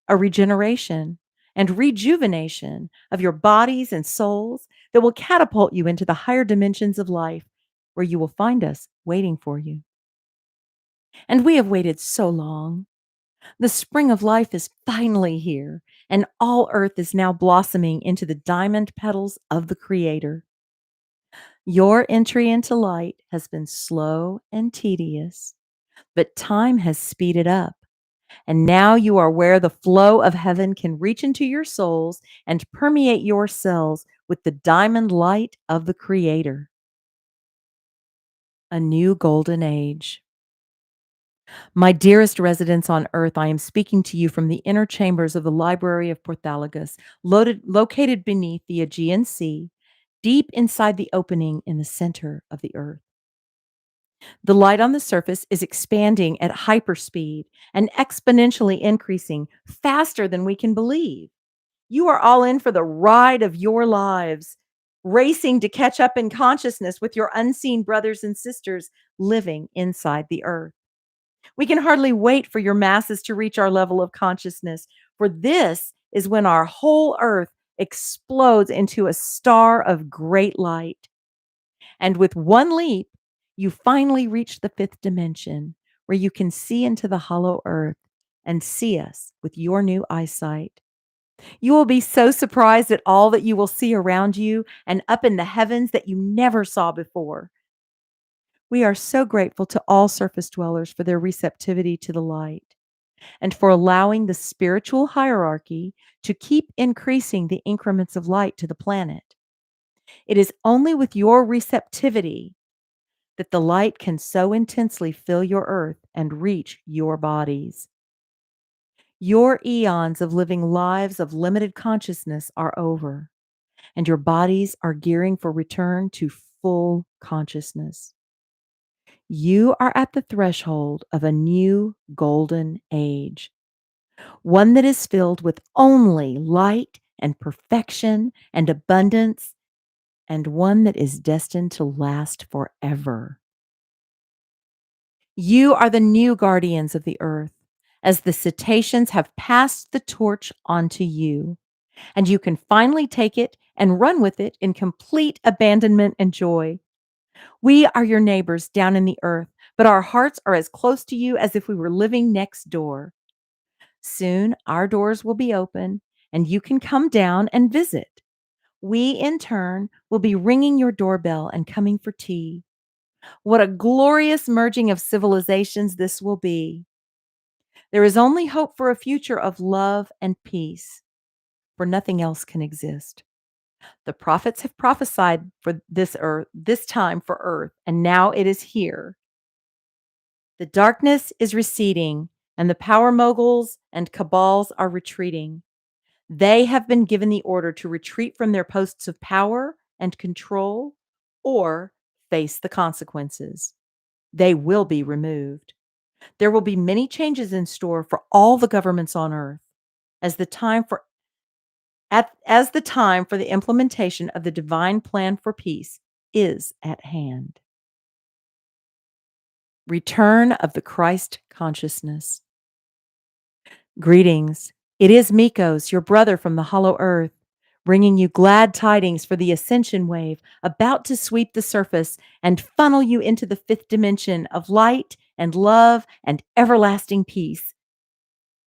[SPEAKER 1] a regeneration and rejuvenation of your bodies and souls that will catapult you into the higher dimensions of life, where you will find us waiting for you. And we have waited so long. The spring of life is finally here, and all earth is now blossoming into the diamond petals of the Creator. Your entry into light has been slow and tedious, but time has speeded up, And now you are where the flow of heaven can reach into your souls and permeate your cells with the diamond light of the Creator. A new golden age. My dearest residents on earth, I am speaking to you from the inner chambers of the Library of Porthologos, located beneath the Aegean Sea, deep inside the opening in the center of the earth. The light on the surface is expanding at hyperspeed and exponentially increasing faster than we can believe. You are all in for the ride of your lives, racing to catch up in consciousness with your unseen brothers and sisters living inside the earth. We can hardly wait for your masses to reach our level of consciousness, for this is when our whole earth explodes into a star of great light. And with one leap, you finally reach the fifth dimension where you can see into the hollow earth and see us with your new eyesight. You will be so surprised at all that you will see around you and up in the heavens that you never saw before. We are so grateful to all surface dwellers for their receptivity to the light and for allowing the spiritual hierarchy to keep increasing the increments of light to the planet. It is only with your receptivity that the light can so intensely fill your earth and reach your bodies. Your eons of living lives of limited consciousness are over, and your bodies are gearing for return to full consciousness. You are at the threshold of a new golden age, one that is filled with only light and perfection and abundance, and one that is destined to last forever. You are the new guardians of the earth, as the cetaceans have passed the torch onto you, and you can finally take it and run with it in complete abandonment and joy. We are your neighbors down in the earth, but our hearts are as close to you as if we were living next door. Soon our doors will be open, and you can come down and visit. We, in turn, will be ringing your doorbell and coming for tea. What a glorious merging of civilizations this will be. There is only hope for a future of love and peace, for nothing else can exist. The prophets have prophesied for this earth, this time for earth, and now it is here. The darkness is receding, and the power moguls and cabals are retreating. They have been given the order to retreat from their posts of power and control or face the consequences. They will be removed. There will be many changes in store for all the governments on earth as the time for as the time for the implementation of the divine plan for peace is at hand. Return of the Christ consciousness. Greetings. It is Mikos, your brother from the hollow earth, bringing you glad tidings for the ascension wave about to sweep the surface and funnel you into the fifth dimension of light and love and everlasting peace.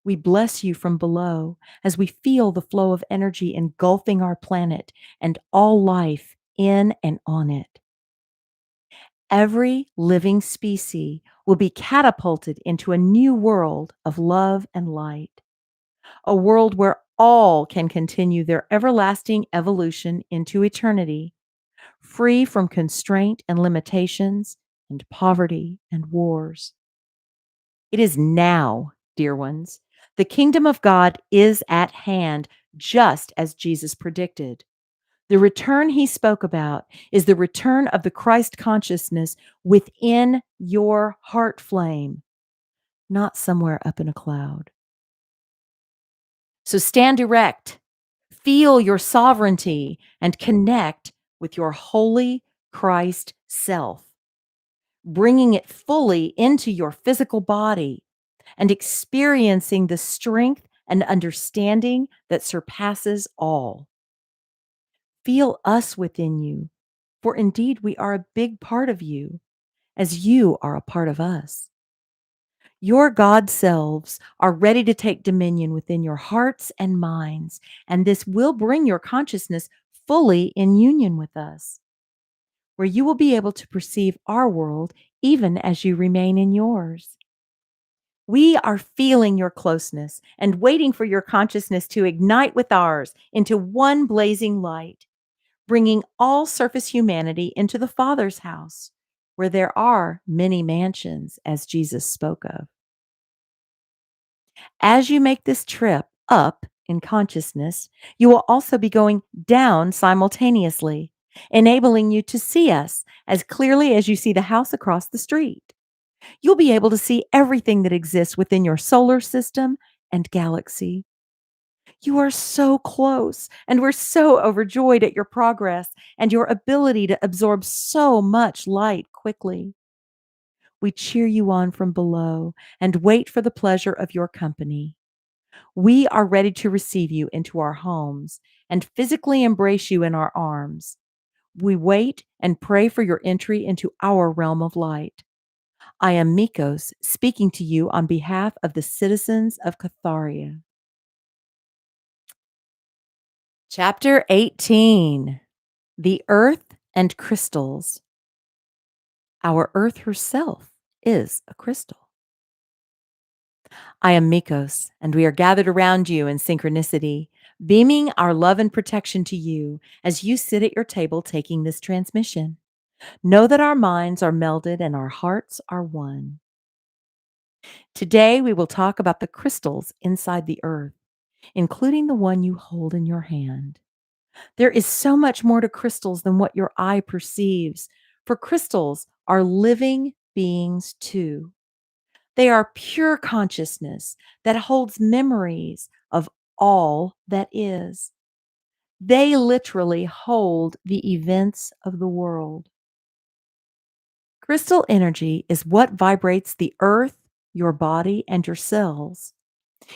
[SPEAKER 1] We bless you from below as we feel the flow of energy engulfing our planet and all life in and on it. Every living species will be catapulted into a new world of love and light, a world where all can continue their everlasting evolution into eternity, free from constraint and limitations and poverty and wars. It is now, dear ones. The kingdom of God is at hand, just as Jesus predicted. The return he spoke about is the return of the Christ consciousness within your heart flame, not somewhere up in a cloud. So stand erect, feel your sovereignty, and connect with your holy Christ self, bringing it fully into your physical body and experiencing the strength and understanding that surpasses all. Feel us within you, for indeed we are a big part of you, as you are a part of us. Your God selves are ready to take dominion within your hearts and minds, and this will bring your consciousness fully in union with us, where you will be able to perceive our world even as you remain in yours. We are feeling your closeness and waiting for your consciousness to ignite with ours into one blazing light, bringing all surface humanity into the Father's house, where there are many mansions, as Jesus spoke of. As you make this trip up in consciousness, you will also be going down simultaneously, enabling you to see us as clearly as you see the house across the street. You'll be able to see everything that exists within your solar system and galaxy. You are so close, and we're so overjoyed at your progress and your ability to absorb so much light quickly. We cheer you on from below and wait for the pleasure of your company. We are ready to receive you into our homes and physically embrace you in our arms. We wait and pray for your entry into our realm of light. I am Mikos, speaking to you on behalf of the citizens of Catharia. Chapter 18: The Earth and Crystals. Our Earth herself is a crystal. I am Mikos, and we are gathered around you in synchronicity, beaming our love and protection to you as you sit at your table taking this transmission. Know that our minds are melded and our hearts are one. Today, we will talk about the crystals inside the earth, including the one you hold in your hand. There is so much more to crystals than what your eye perceives, for crystals are living beings too. They are pure consciousness that holds memories of all that is. They literally hold the events of the world. Crystal energy is what vibrates the earth, your body, and your cells.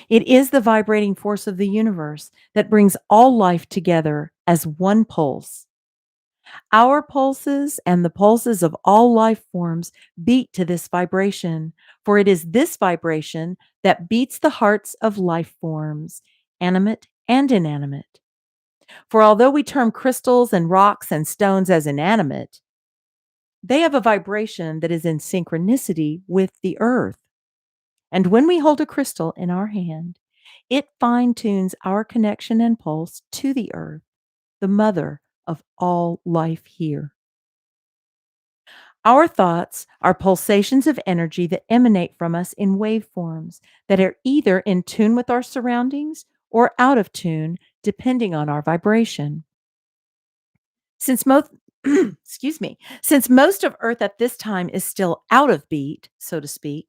[SPEAKER 1] It is the vibrating force of the universe that brings all life together as one pulse. Our pulses and the pulses of all life forms beat to this vibration, for it is this vibration that beats the hearts of life forms, animate and inanimate. For although we term crystals and rocks and stones as inanimate, they have a vibration that is in synchronicity with the earth. And when we hold a crystal in our hand, it fine tunes our connection and pulse to the earth, the mother of all life here. Our thoughts are pulsations of energy that emanate from us in waveforms that are either in tune with our surroundings or out of tune, depending on our vibration. Since most since most of Earth at this time is still out of beat, so to speak,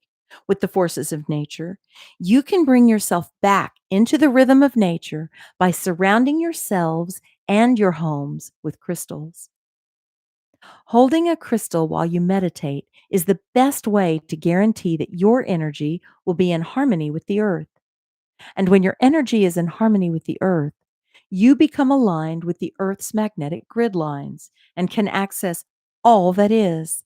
[SPEAKER 1] with the forces of nature, you can bring yourself back into the rhythm of nature by surrounding yourselves and your homes with crystals. Holding a crystal while you meditate is the best way to guarantee that your energy will be in harmony with the earth. And when your energy is in harmony with the earth, you become aligned with the earth's magnetic grid lines and can access all that is.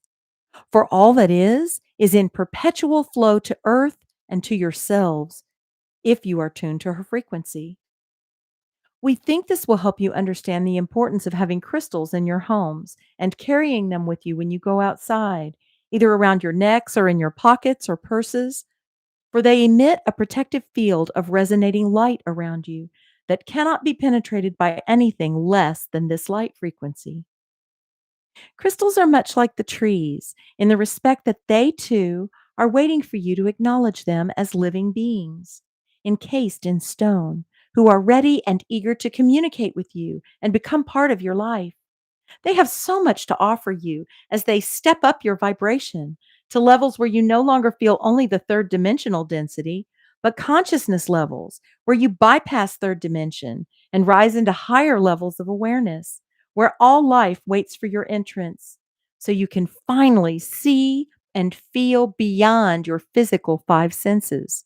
[SPEAKER 1] For all that is in perpetual flow to earth and to yourselves if you are tuned to her frequency. We think this will help you understand the importance of having crystals in your homes and carrying them with you when you go outside, either around your necks or in your pockets or purses, for they emit a protective field of resonating light around you that cannot be penetrated by anything less than this light frequency. Crystals are much like the trees in the respect that they too are waiting for you to acknowledge them as living beings, encased in stone, who are ready and eager to communicate with you and become part of your life. They have so much to offer you as they step up your vibration to levels where you no longer feel only the third dimensional density, but consciousness levels where you bypass third dimension and rise into higher levels of awareness, where all life waits for your entrance, so you can finally see and feel beyond your physical five senses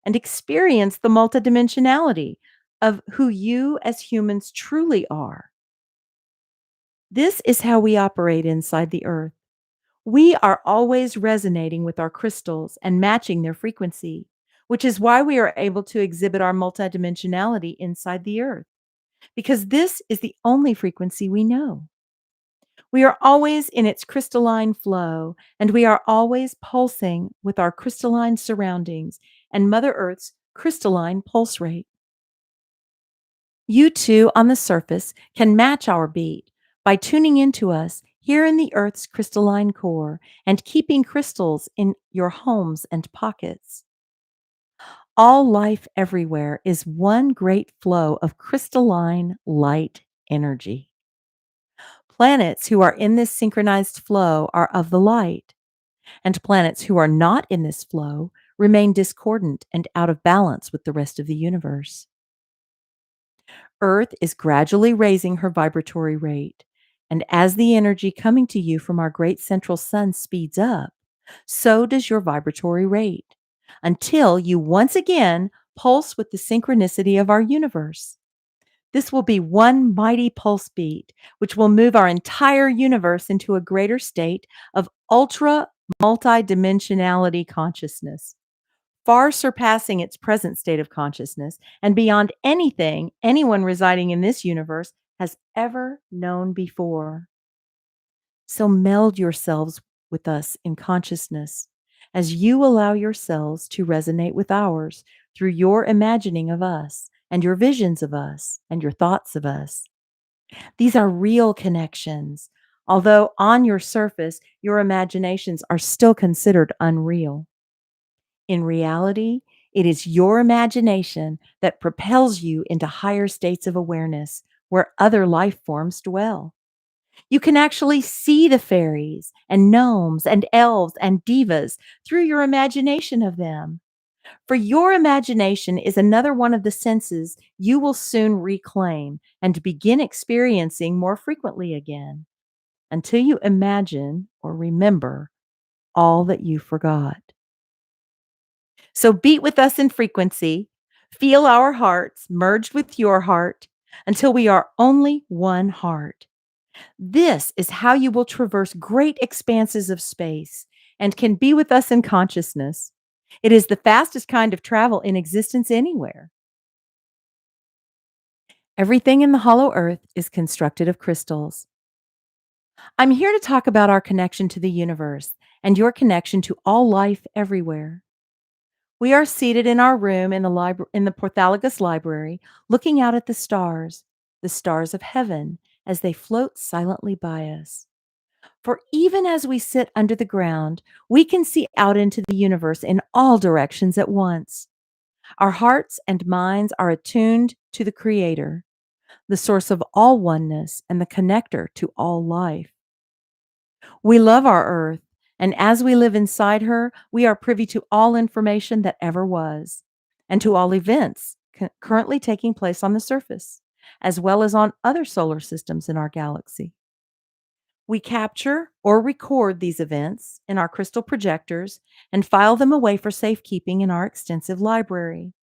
[SPEAKER 1] and experience the multidimensionality of who you as humans truly are. This is how we operate inside the earth. We are always resonating with our crystals and matching their frequency, which is why we are able to exhibit our multidimensionality inside the earth, because this is the only frequency we know. We are always in its crystalline flow, and we are always pulsing with our crystalline surroundings and Mother Earth's crystalline pulse rate. You too, on the surface, can match our beat by tuning into us here in the Earth's crystalline core and keeping crystals in your homes and pockets. All life everywhere is one great flow of crystalline light energy. Planets who are in this synchronized flow are of the light, and planets who are not in this flow remain discordant and out of balance with the rest of the universe. Earth is gradually raising her vibratory rate, and as the energy coming to you from our great central sun speeds up, so does your vibratory rate, until you once again pulse with the synchronicity of our universe. This will be one mighty pulse beat, which will move our entire universe into a greater state of ultra multidimensionality consciousness, far surpassing its present state of consciousness and beyond anything anyone residing in this universe has ever known before. So meld yourselves with us in consciousness as you allow yourselves to resonate with ours through your imagining of us and your visions of us and your thoughts of us. These are real connections, although on your surface, your imaginations are still considered unreal. In reality, it is your imagination that propels you into higher states of awareness where other life forms dwell. You can actually see the fairies and gnomes and elves and divas through your imagination of them. For your imagination is another one of the senses you will soon reclaim and begin experiencing more frequently again until you imagine or remember all that you forgot. So beat with us in frequency, feel our hearts merged with your heart until we are only one heart. This is how you will traverse great expanses of space and can be with us in consciousness. It is the fastest kind of travel in existence anywhere. Everything in the hollow earth is constructed of crystals. I'm here to talk about our connection to the universe and your connection to all life everywhere. We are seated in our room in the Porthologos library, looking out at the stars of heaven, as they float silently by us. For even as we sit under the ground, we can see out into the universe in all directions at once. Our hearts and minds are attuned to the Creator, the source of all oneness and the connector to all life. We love our earth, and as we live inside her, we are privy to all information that ever was, and to all events currently taking place on the surface, as well as on other solar systems in our galaxy. We capture or record these events in our crystal projectors and file them away for safekeeping in our extensive library.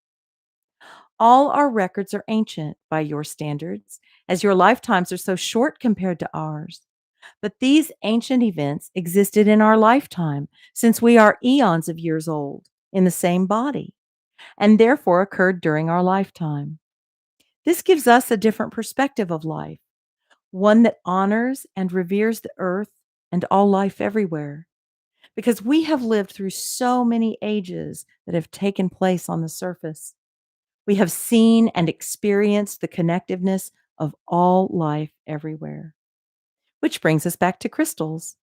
[SPEAKER 1] All our records are ancient by your standards, as your lifetimes are so short compared to ours. But these ancient events existed in our lifetime, since we are eons of years old in the same body, and therefore occurred during our lifetime. This gives us a different perspective of life, one that honors and reveres the earth and all life everywhere, because we have lived through so many ages that have taken place on the surface. We have seen and experienced the connectiveness of all life everywhere. Which brings us back to crystals.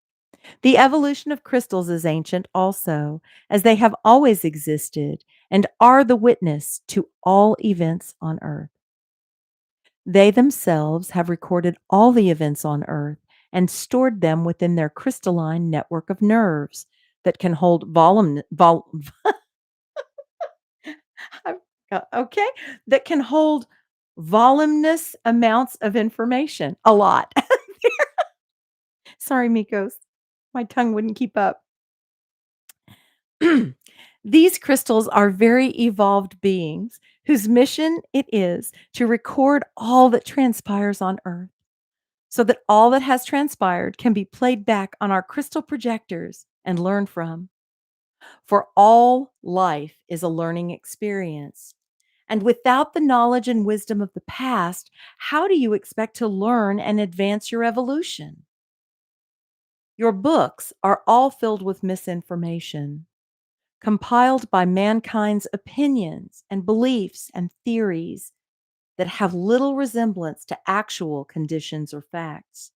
[SPEAKER 1] The evolution of crystals is ancient also, as they have always existed and are the witness to all events on earth. They themselves have recorded all the events on earth and stored them within their crystalline network of nerves that can hold okay, that can hold voluminous amounts of information. A lot. Sorry, Mikos. My tongue wouldn't keep up. These crystals are very evolved beings whose mission it is to record all that transpires on Earth so that all that has transpired can be played back on our crystal projectors and learned from. For all life is a learning experience. And without the knowledge and wisdom of the past, how do you expect to learn and advance your evolution? Your books are all filled with misinformation, compiled by mankind's opinions and beliefs and theories that have little resemblance to actual conditions or facts.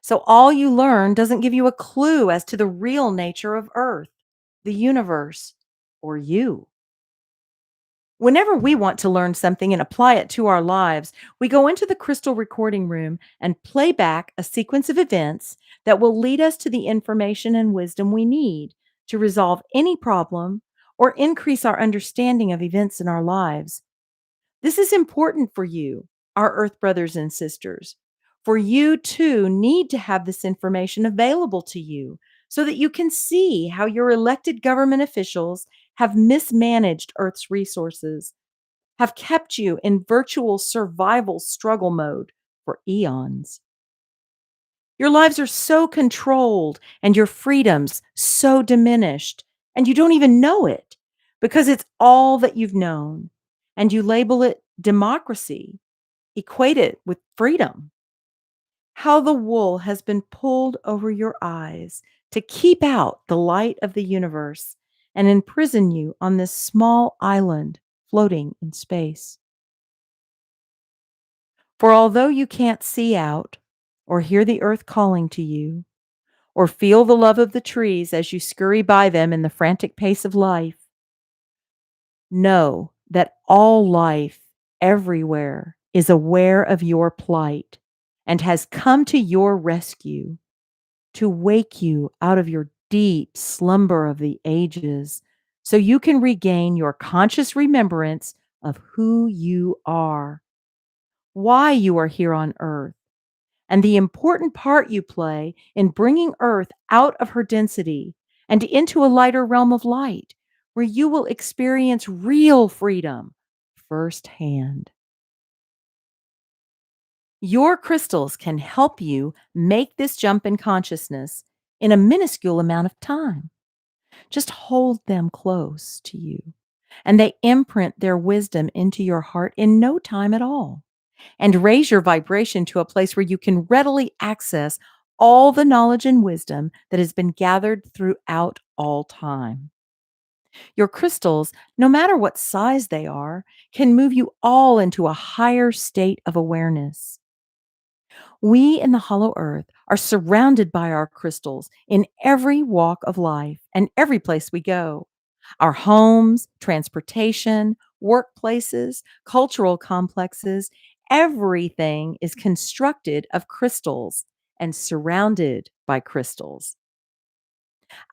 [SPEAKER 1] So all you learn doesn't give you a clue as to the real nature of Earth, the universe, or you. Whenever we want to learn something and apply it to our lives, we go into the crystal recording room and play back a sequence of events that will lead us to the information and wisdom we need to resolve any problem or increase our understanding of events in our lives. This is important for you, our Earth brothers and sisters, for you too need to have this information available to you so that you can see how your elected government officials have mismanaged Earth's resources, have kept you in virtual survival struggle mode for eons. Your lives are so controlled and your freedoms so diminished, and you don't even know it because it's all that you've known. And you label it democracy, equate it with freedom. How the wool has been pulled over your eyes to keep out the light of the universe and imprison you on this small island floating in space. For although you can't see out, or hear the earth calling to you, or feel the love of the trees as you scurry by them in the frantic pace of life, know that all life everywhere is aware of your plight and has come to your rescue to wake you out of your deep slumber of the ages so you can regain your conscious remembrance of who you are, why you are here on earth, and the important part you play in bringing Earth out of her density and into a lighter realm of light where you will experience real freedom firsthand. Your crystals can help you make this jump in consciousness in a minuscule amount of time. Just hold them close to you, and they imprint their wisdom into your heart in no time at all, and raise your vibration to a place where you can readily access all the knowledge and wisdom that has been gathered throughout all time. Your crystals, no matter what size they are, can move you all into a higher state of awareness. We in the hollow earth are surrounded by our crystals in every walk of life and every place we go. Our homes, transportation, workplaces, cultural complexes, everything is constructed of crystals and surrounded by crystals.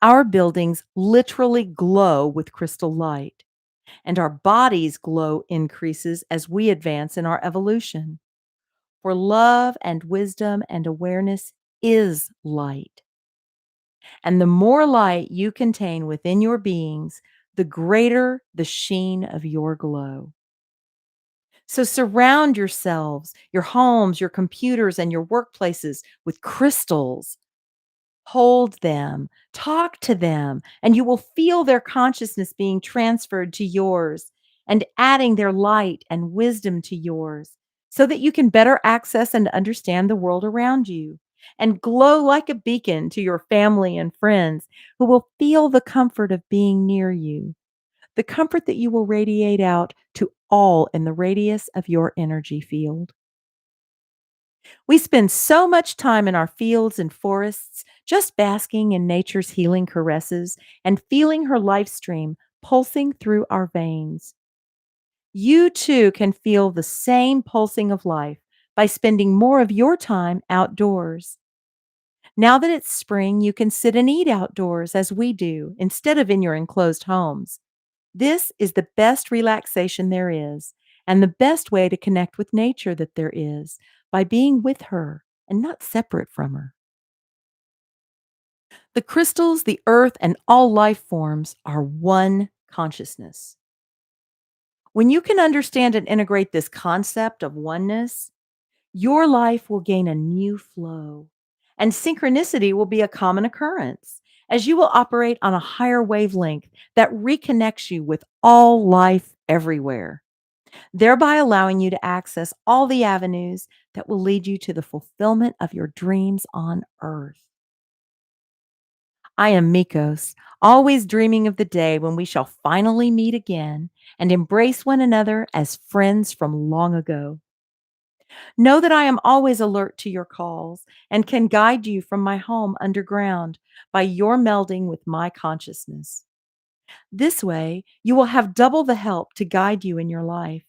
[SPEAKER 1] Our buildings literally glow with crystal light, and our bodies' glow increases as we advance in our evolution. For love and wisdom and awareness is light. And the more light you contain within your beings, the greater the sheen of your glow. So surround yourselves, your homes, your computers, and your workplaces with crystals. Hold them, talk to them, and you will feel their consciousness being transferred to yours and adding their light and wisdom to yours so that you can better access and understand the world around you and glow like a beacon to your family and friends who will feel the comfort of being near you, the comfort that you will radiate out to all in the radius of your energy field. We spend so much time in our fields and forests just basking in nature's healing caresses and feeling her life stream pulsing through our veins. You too can feel the same pulsing of life by spending more of your time outdoors. Now that it's spring, you can sit and eat outdoors as we do instead of in your enclosed homes. This is the best relaxation there is, and the best way to connect with nature that there is by being with her and not separate from her. The crystals, the earth, and all life forms are one consciousness. When you can understand and integrate this concept of oneness, your life will gain a new flow, and synchronicity will be a common occurrence as you will operate on a higher wavelength that reconnects you with all life everywhere, thereby allowing you to access all the avenues that will lead you to the fulfillment of your dreams on earth. I am Mikos, always dreaming of the day when we shall finally meet again and embrace one another as friends from long ago. Know that I am always alert to your calls and can guide you from my home underground by your melding with my consciousness. This way, you will have double the help to guide you in your life.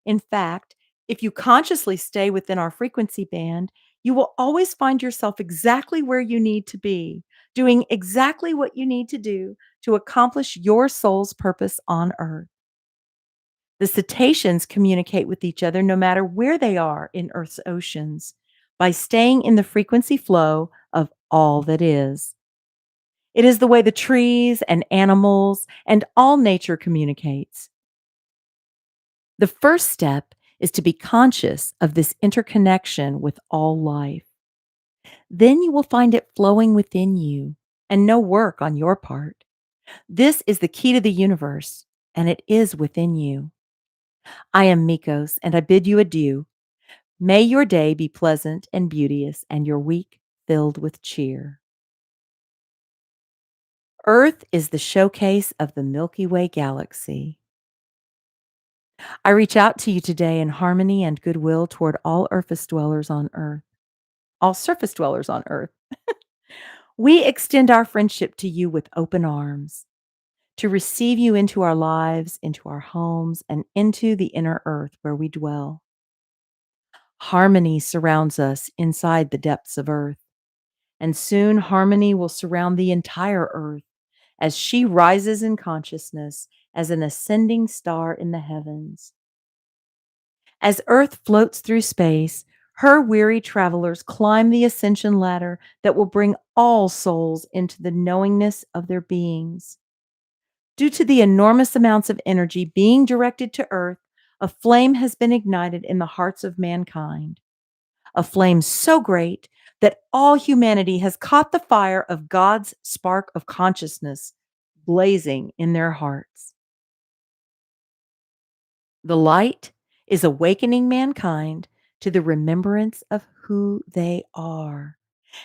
[SPEAKER 1] In fact, if you consciously stay within our frequency band, you will always find yourself exactly where you need to be, doing exactly what you need to do to accomplish your soul's purpose on earth. The cetaceans communicate with each other no matter where they are in Earth's oceans by staying in the frequency flow of all that is. It is the way the trees and animals and all nature communicates. The first step is to be conscious of this interconnection with all life. Then you will find it flowing within you and no work on your part. This is the key to the universe, and it is within you. I am Mikos, and I bid you adieu. May your day be pleasant and beauteous, and your week filled with cheer. Earth is the showcase of the Milky Way galaxy. I reach out to you today in harmony and goodwill toward all surface dwellers on earth. We extend our friendship to you with open arms to receive you into our lives, into our homes, and into the inner earth where we dwell. Harmony surrounds us inside the depths of earth, and soon harmony will surround the entire earth as she rises in consciousness as an ascending star in the heavens. As Earth floats through space, her weary travelers climb the ascension ladder that will bring all souls into the knowingness of their beings. Due to the enormous amounts of energy being directed to Earth, a flame has been ignited in the hearts of mankind. A flame so great that all humanity has caught the fire of God's spark of consciousness blazing in their hearts. The light is awakening mankind to the remembrance of who they are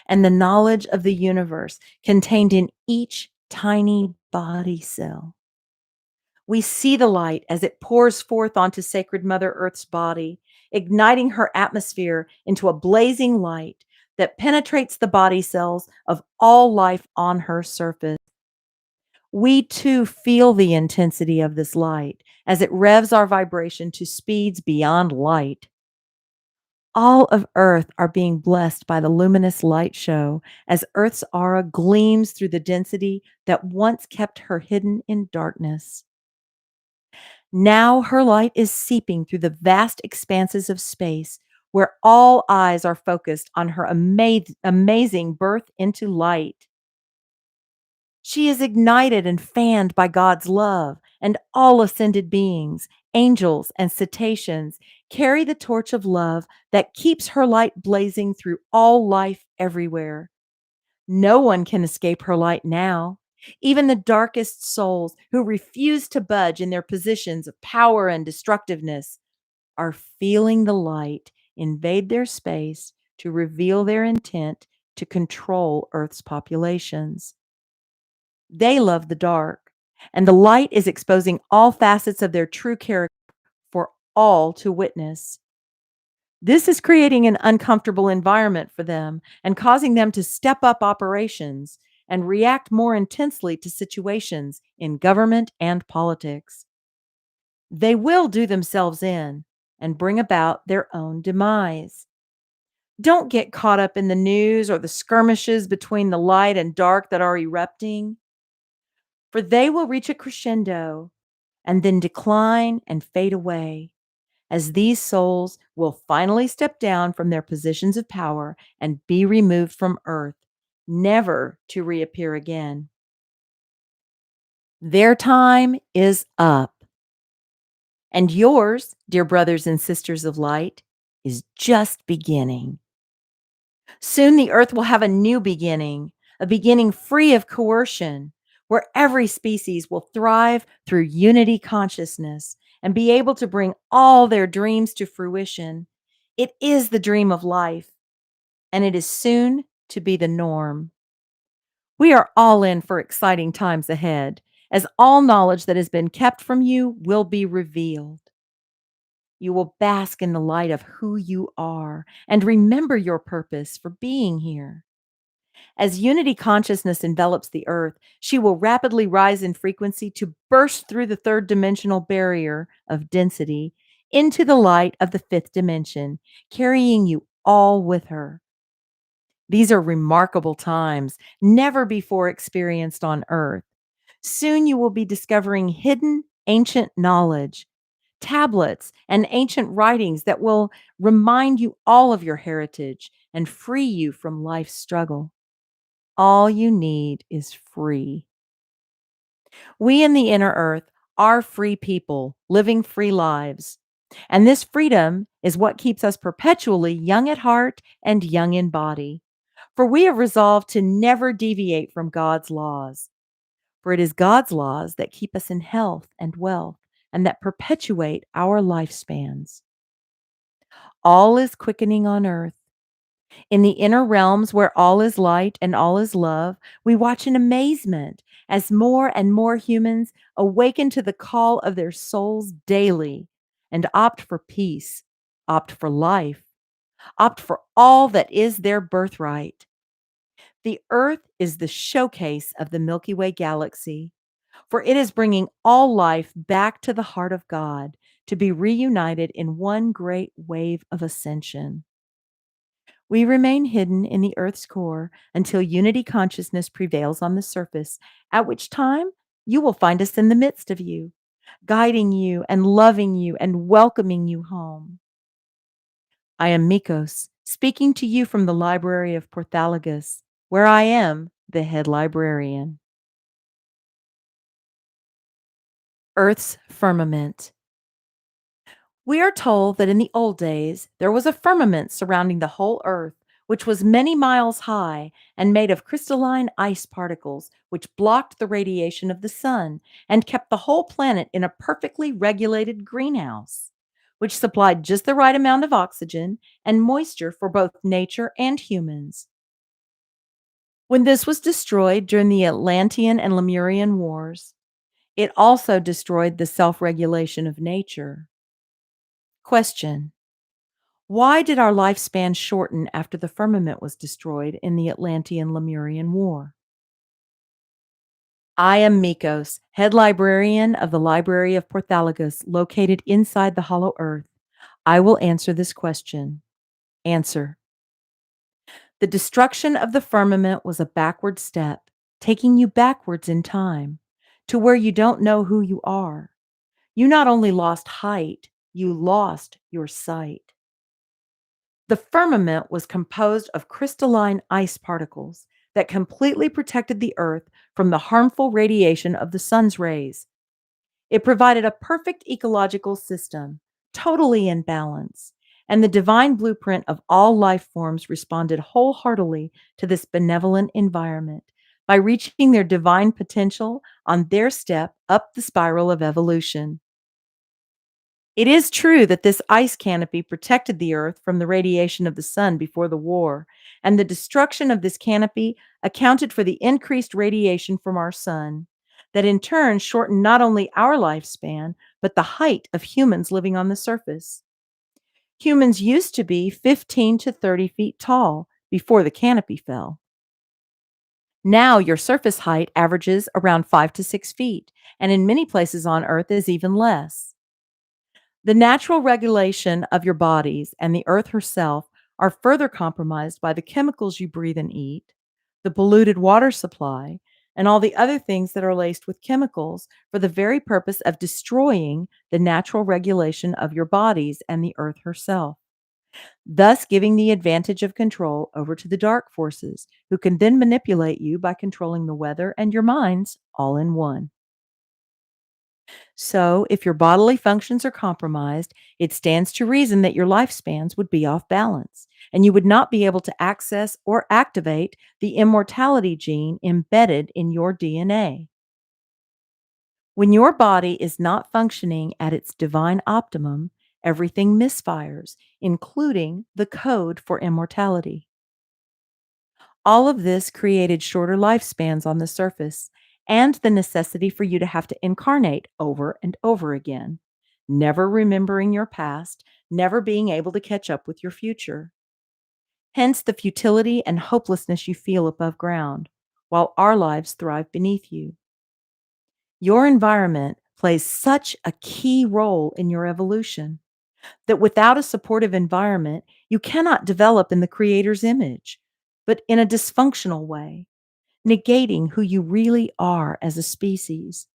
[SPEAKER 1] and the knowledge of the universe contained in each tiny body cell. We see the light as it pours forth onto sacred Mother Earth's body, igniting her atmosphere into a blazing light that penetrates the body cells of all life on her surface. We too feel the intensity of this light as it revs our vibration to speeds beyond light. All of Earth are being blessed by the luminous light show as Earth's aura gleams through the density that once kept her hidden in darkness. Now her light is seeping through the vast expanses of space where all eyes are focused on her amazing birth into light. She is ignited and fanned by God's love, and all ascended beings, angels, and cetaceans carry the torch of love that keeps her light blazing through all life everywhere. No one can escape her light now. Even the darkest souls who refuse to budge in their positions of power and destructiveness are feeling the light invade their space to reveal their intent to control Earth's populations. They love the dark, and the light is exposing all facets of their true character for all to witness. This is creating an uncomfortable environment for them and causing them to step up operations and react more intensely to situations in government and politics. They will do themselves in and bring about their own demise. Don't get caught up in the news or the skirmishes between the light and dark that are erupting, for they will reach a crescendo and then decline and fade away, as these souls will finally step down from their positions of power and be removed from earth, never to reappear again. Their time is up. And yours, dear brothers and sisters of light, is just beginning. Soon the earth will have a beginning free of coercion, where every species will thrive through unity consciousness and be able to bring all their dreams to fruition. It is the dream of life, and it is soon to be the norm. We are all in for exciting times ahead, as all knowledge that has been kept from you will be revealed. You will bask in the light of who you are and remember your purpose for being here. As unity consciousness envelops the earth, she will rapidly rise in frequency to burst through the third dimensional barrier of density into the light of the fifth dimension, carrying you all with her. These are remarkable times, never before experienced on earth. Soon you will be discovering hidden ancient knowledge, tablets, and ancient writings that will remind you all of your heritage and free you from life's struggle. All you need is free. We in the inner earth are free people living free lives. And this freedom is what keeps us perpetually young at heart and young in body. For we have resolved to never deviate from God's laws. For it is God's laws that keep us in health and wealth and that perpetuate our lifespans. All is quickening on earth. In the inner realms where all is light and all is love, we watch in amazement as more and more humans awaken to the call of their souls daily and opt for peace, opt for life, opt for all that is their birthright. The earth is the showcase of the Milky Way galaxy, for it is bringing all life back to the heart of God to be reunited in one great wave of ascension. We remain hidden in the Earth's core until unity consciousness prevails on the surface, at which time you will find us in the midst of you, guiding you and loving you and welcoming you home. I am Mikos, speaking to you from the Library of Porthologos, where I am the head librarian. Earth's firmament. We are told that in the old days there was a firmament surrounding the whole earth, which was many miles high and made of crystalline ice particles, which blocked the radiation of the sun and kept the whole planet in a perfectly regulated greenhouse, which supplied just the right amount of oxygen and moisture for both nature and humans. When this was destroyed during the Atlantean and Lemurian wars, it also destroyed the self regulation of nature. Question: why did our lifespan shorten after the firmament was destroyed in the Atlantean Lemurian War? I am Mikos, head librarian of the Library of Porthologos, located inside the hollow earth. I will answer this question. Answer: the destruction of the firmament was a backward step, taking you backwards in time to where you don't know who you are. You not only lost height, you lost your sight. The firmament was composed of crystalline ice particles that completely protected the earth from the harmful radiation of the sun's rays. It provided a perfect ecological system, totally in balance, and the divine blueprint of all life forms responded wholeheartedly to this benevolent environment by reaching their divine potential on their step up the spiral of evolution. It is true that this ice canopy protected the Earth from the radiation of the sun before the war, and the destruction of this canopy accounted for the increased radiation from our sun, that in turn shortened not only our lifespan, but the height of humans living on the surface. Humans used to be 15 to 30 feet tall before the canopy fell. Now your surface height averages around 5 to 6 feet, and in many places on Earth is even less. The natural regulation of your bodies and the earth herself are further compromised by the chemicals you breathe and eat, the polluted water supply, and all the other things that are laced with chemicals for the very purpose of destroying the natural regulation of your bodies and the earth herself, thus giving the advantage of control over to the dark forces, who can then manipulate you by controlling the weather and your minds all in one. So, if your bodily functions are compromised, it stands to reason that your lifespans would be off balance, and you would not be able to access or activate the immortality gene embedded in your DNA. When your body is not functioning at its divine optimum, everything misfires, including the code for immortality. All of this created shorter lifespans on the surface and the necessity for you to have to incarnate over and over again, never remembering your past, never being able to catch up with your future. Hence the futility and hopelessness you feel above ground, while our lives thrive beneath you. Your environment plays such a key role in your evolution that without a supportive environment, you cannot develop in the Creator's image, but in a dysfunctional way, negating who you really are as a species.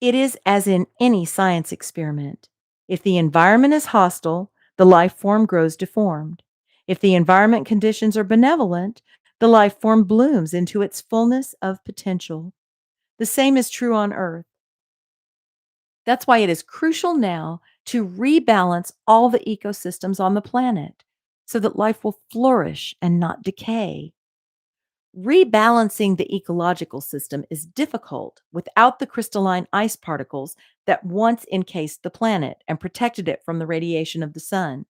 [SPEAKER 1] It is as in any science experiment. If the environment is hostile, the life form grows deformed. If the environment conditions are benevolent, the life form blooms into its fullness of potential. The same is true on Earth. That's why it is crucial now to rebalance all the ecosystems on the planet so that life will flourish and not decay. Rebalancing the ecological system is difficult without the crystalline ice particles that once encased the planet and protected it from the radiation of the sun.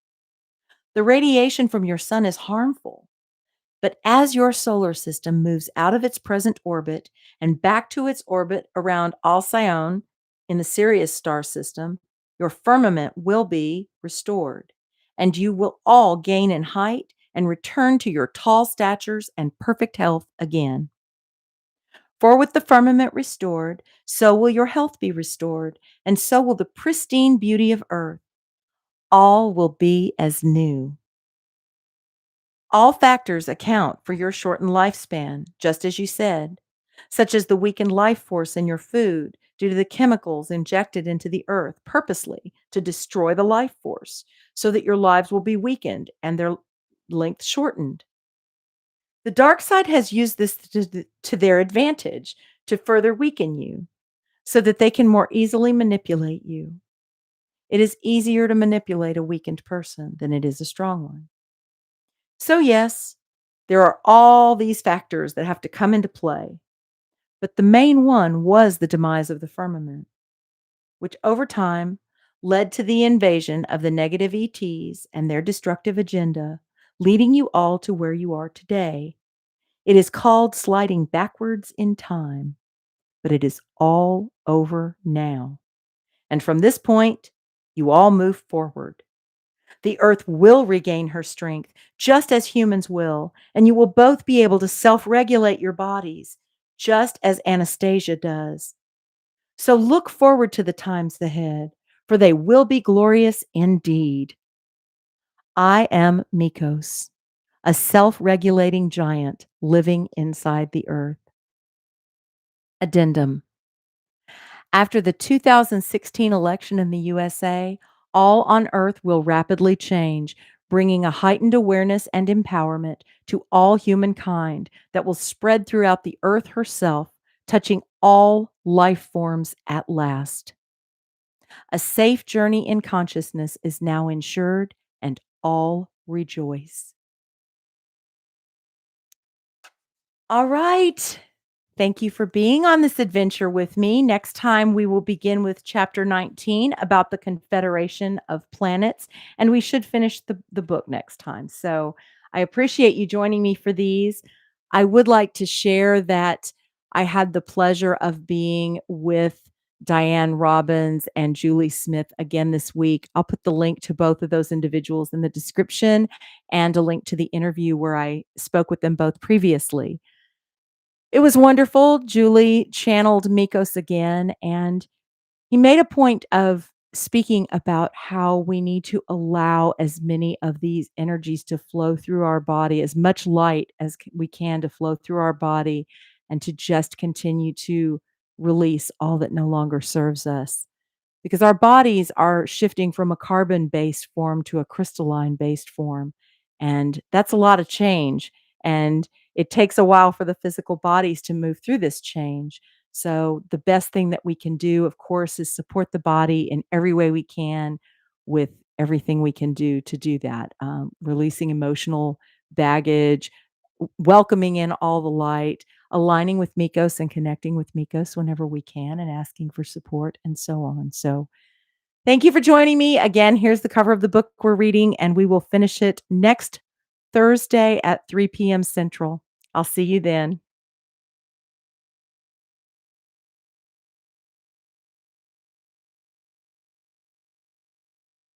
[SPEAKER 1] The radiation from your sun is harmful, but as your solar system moves out of its present orbit and back to its orbit around Alcyone in the Sirius star system, your firmament will be restored, and you will all gain in height and return to your tall statures and perfect health again. For with the firmament restored, so will your health be restored, and so will the pristine beauty of earth. All will be as new. All factors account for your shortened lifespan, just as you said, such as the weakened life force in your food due to the chemicals injected into the earth purposely to destroy the life force, so that your lives will be weakened and their length shortened. The dark side has used this to their advantage to further weaken you so that they can more easily manipulate you. It is easier to manipulate a weakened person than it is a strong one. So, yes, there are all these factors that have to come into play, but the main one was the demise of the firmament, which over time led to the invasion of the negative ETs and their destructive agenda, leading you all to where you are today. It is called sliding backwards in time, but it is all over now. And from this point, you all move forward. The earth will regain her strength, just as humans will, and you will both be able to self regulate your bodies, just as Anastasia does. So look forward to the times ahead, for they will be glorious indeed. I am Mikos, a self regulating giant living inside the earth. Addendum. After the 2016 election in the USA, all on earth will rapidly change, bringing a heightened awareness and empowerment to all humankind that will spread throughout the earth herself, touching all life forms at last. A safe journey in consciousness is now ensured, and all rejoice. All right. Thank you for being on this adventure with me. Next time, we will begin with chapter 19 about the Confederation of Planets, and we should finish the book next time. So I appreciate you joining me for these. I would like to share that I had the pleasure of being with Dianne Robbins and Julie Smith again this week. I'll put the link to both of those individuals in the description and a link to the interview where I spoke with them both previously. It was wonderful. Julie channeled Mikos again, and he made a point of speaking about how we need to allow as many of these energies to flow through our body, as much light as we can to flow through our body, and to just continue to release all that no longer serves us, because our bodies are shifting from a carbon-based form to a crystalline-based form, and that's a lot of change, and it takes a while for the physical bodies to move through this change. So the best thing that we can do, of course, is support the body in every way we can with everything we can do to do that. Releasing emotional baggage, welcoming in all the light, aligning with Mikos and connecting with Mikos whenever we can, and asking for support and so on. So thank you for joining me. Again, here's the cover of the book we're reading, and we will finish it next Thursday at 3 p.m. Central. I'll see you then.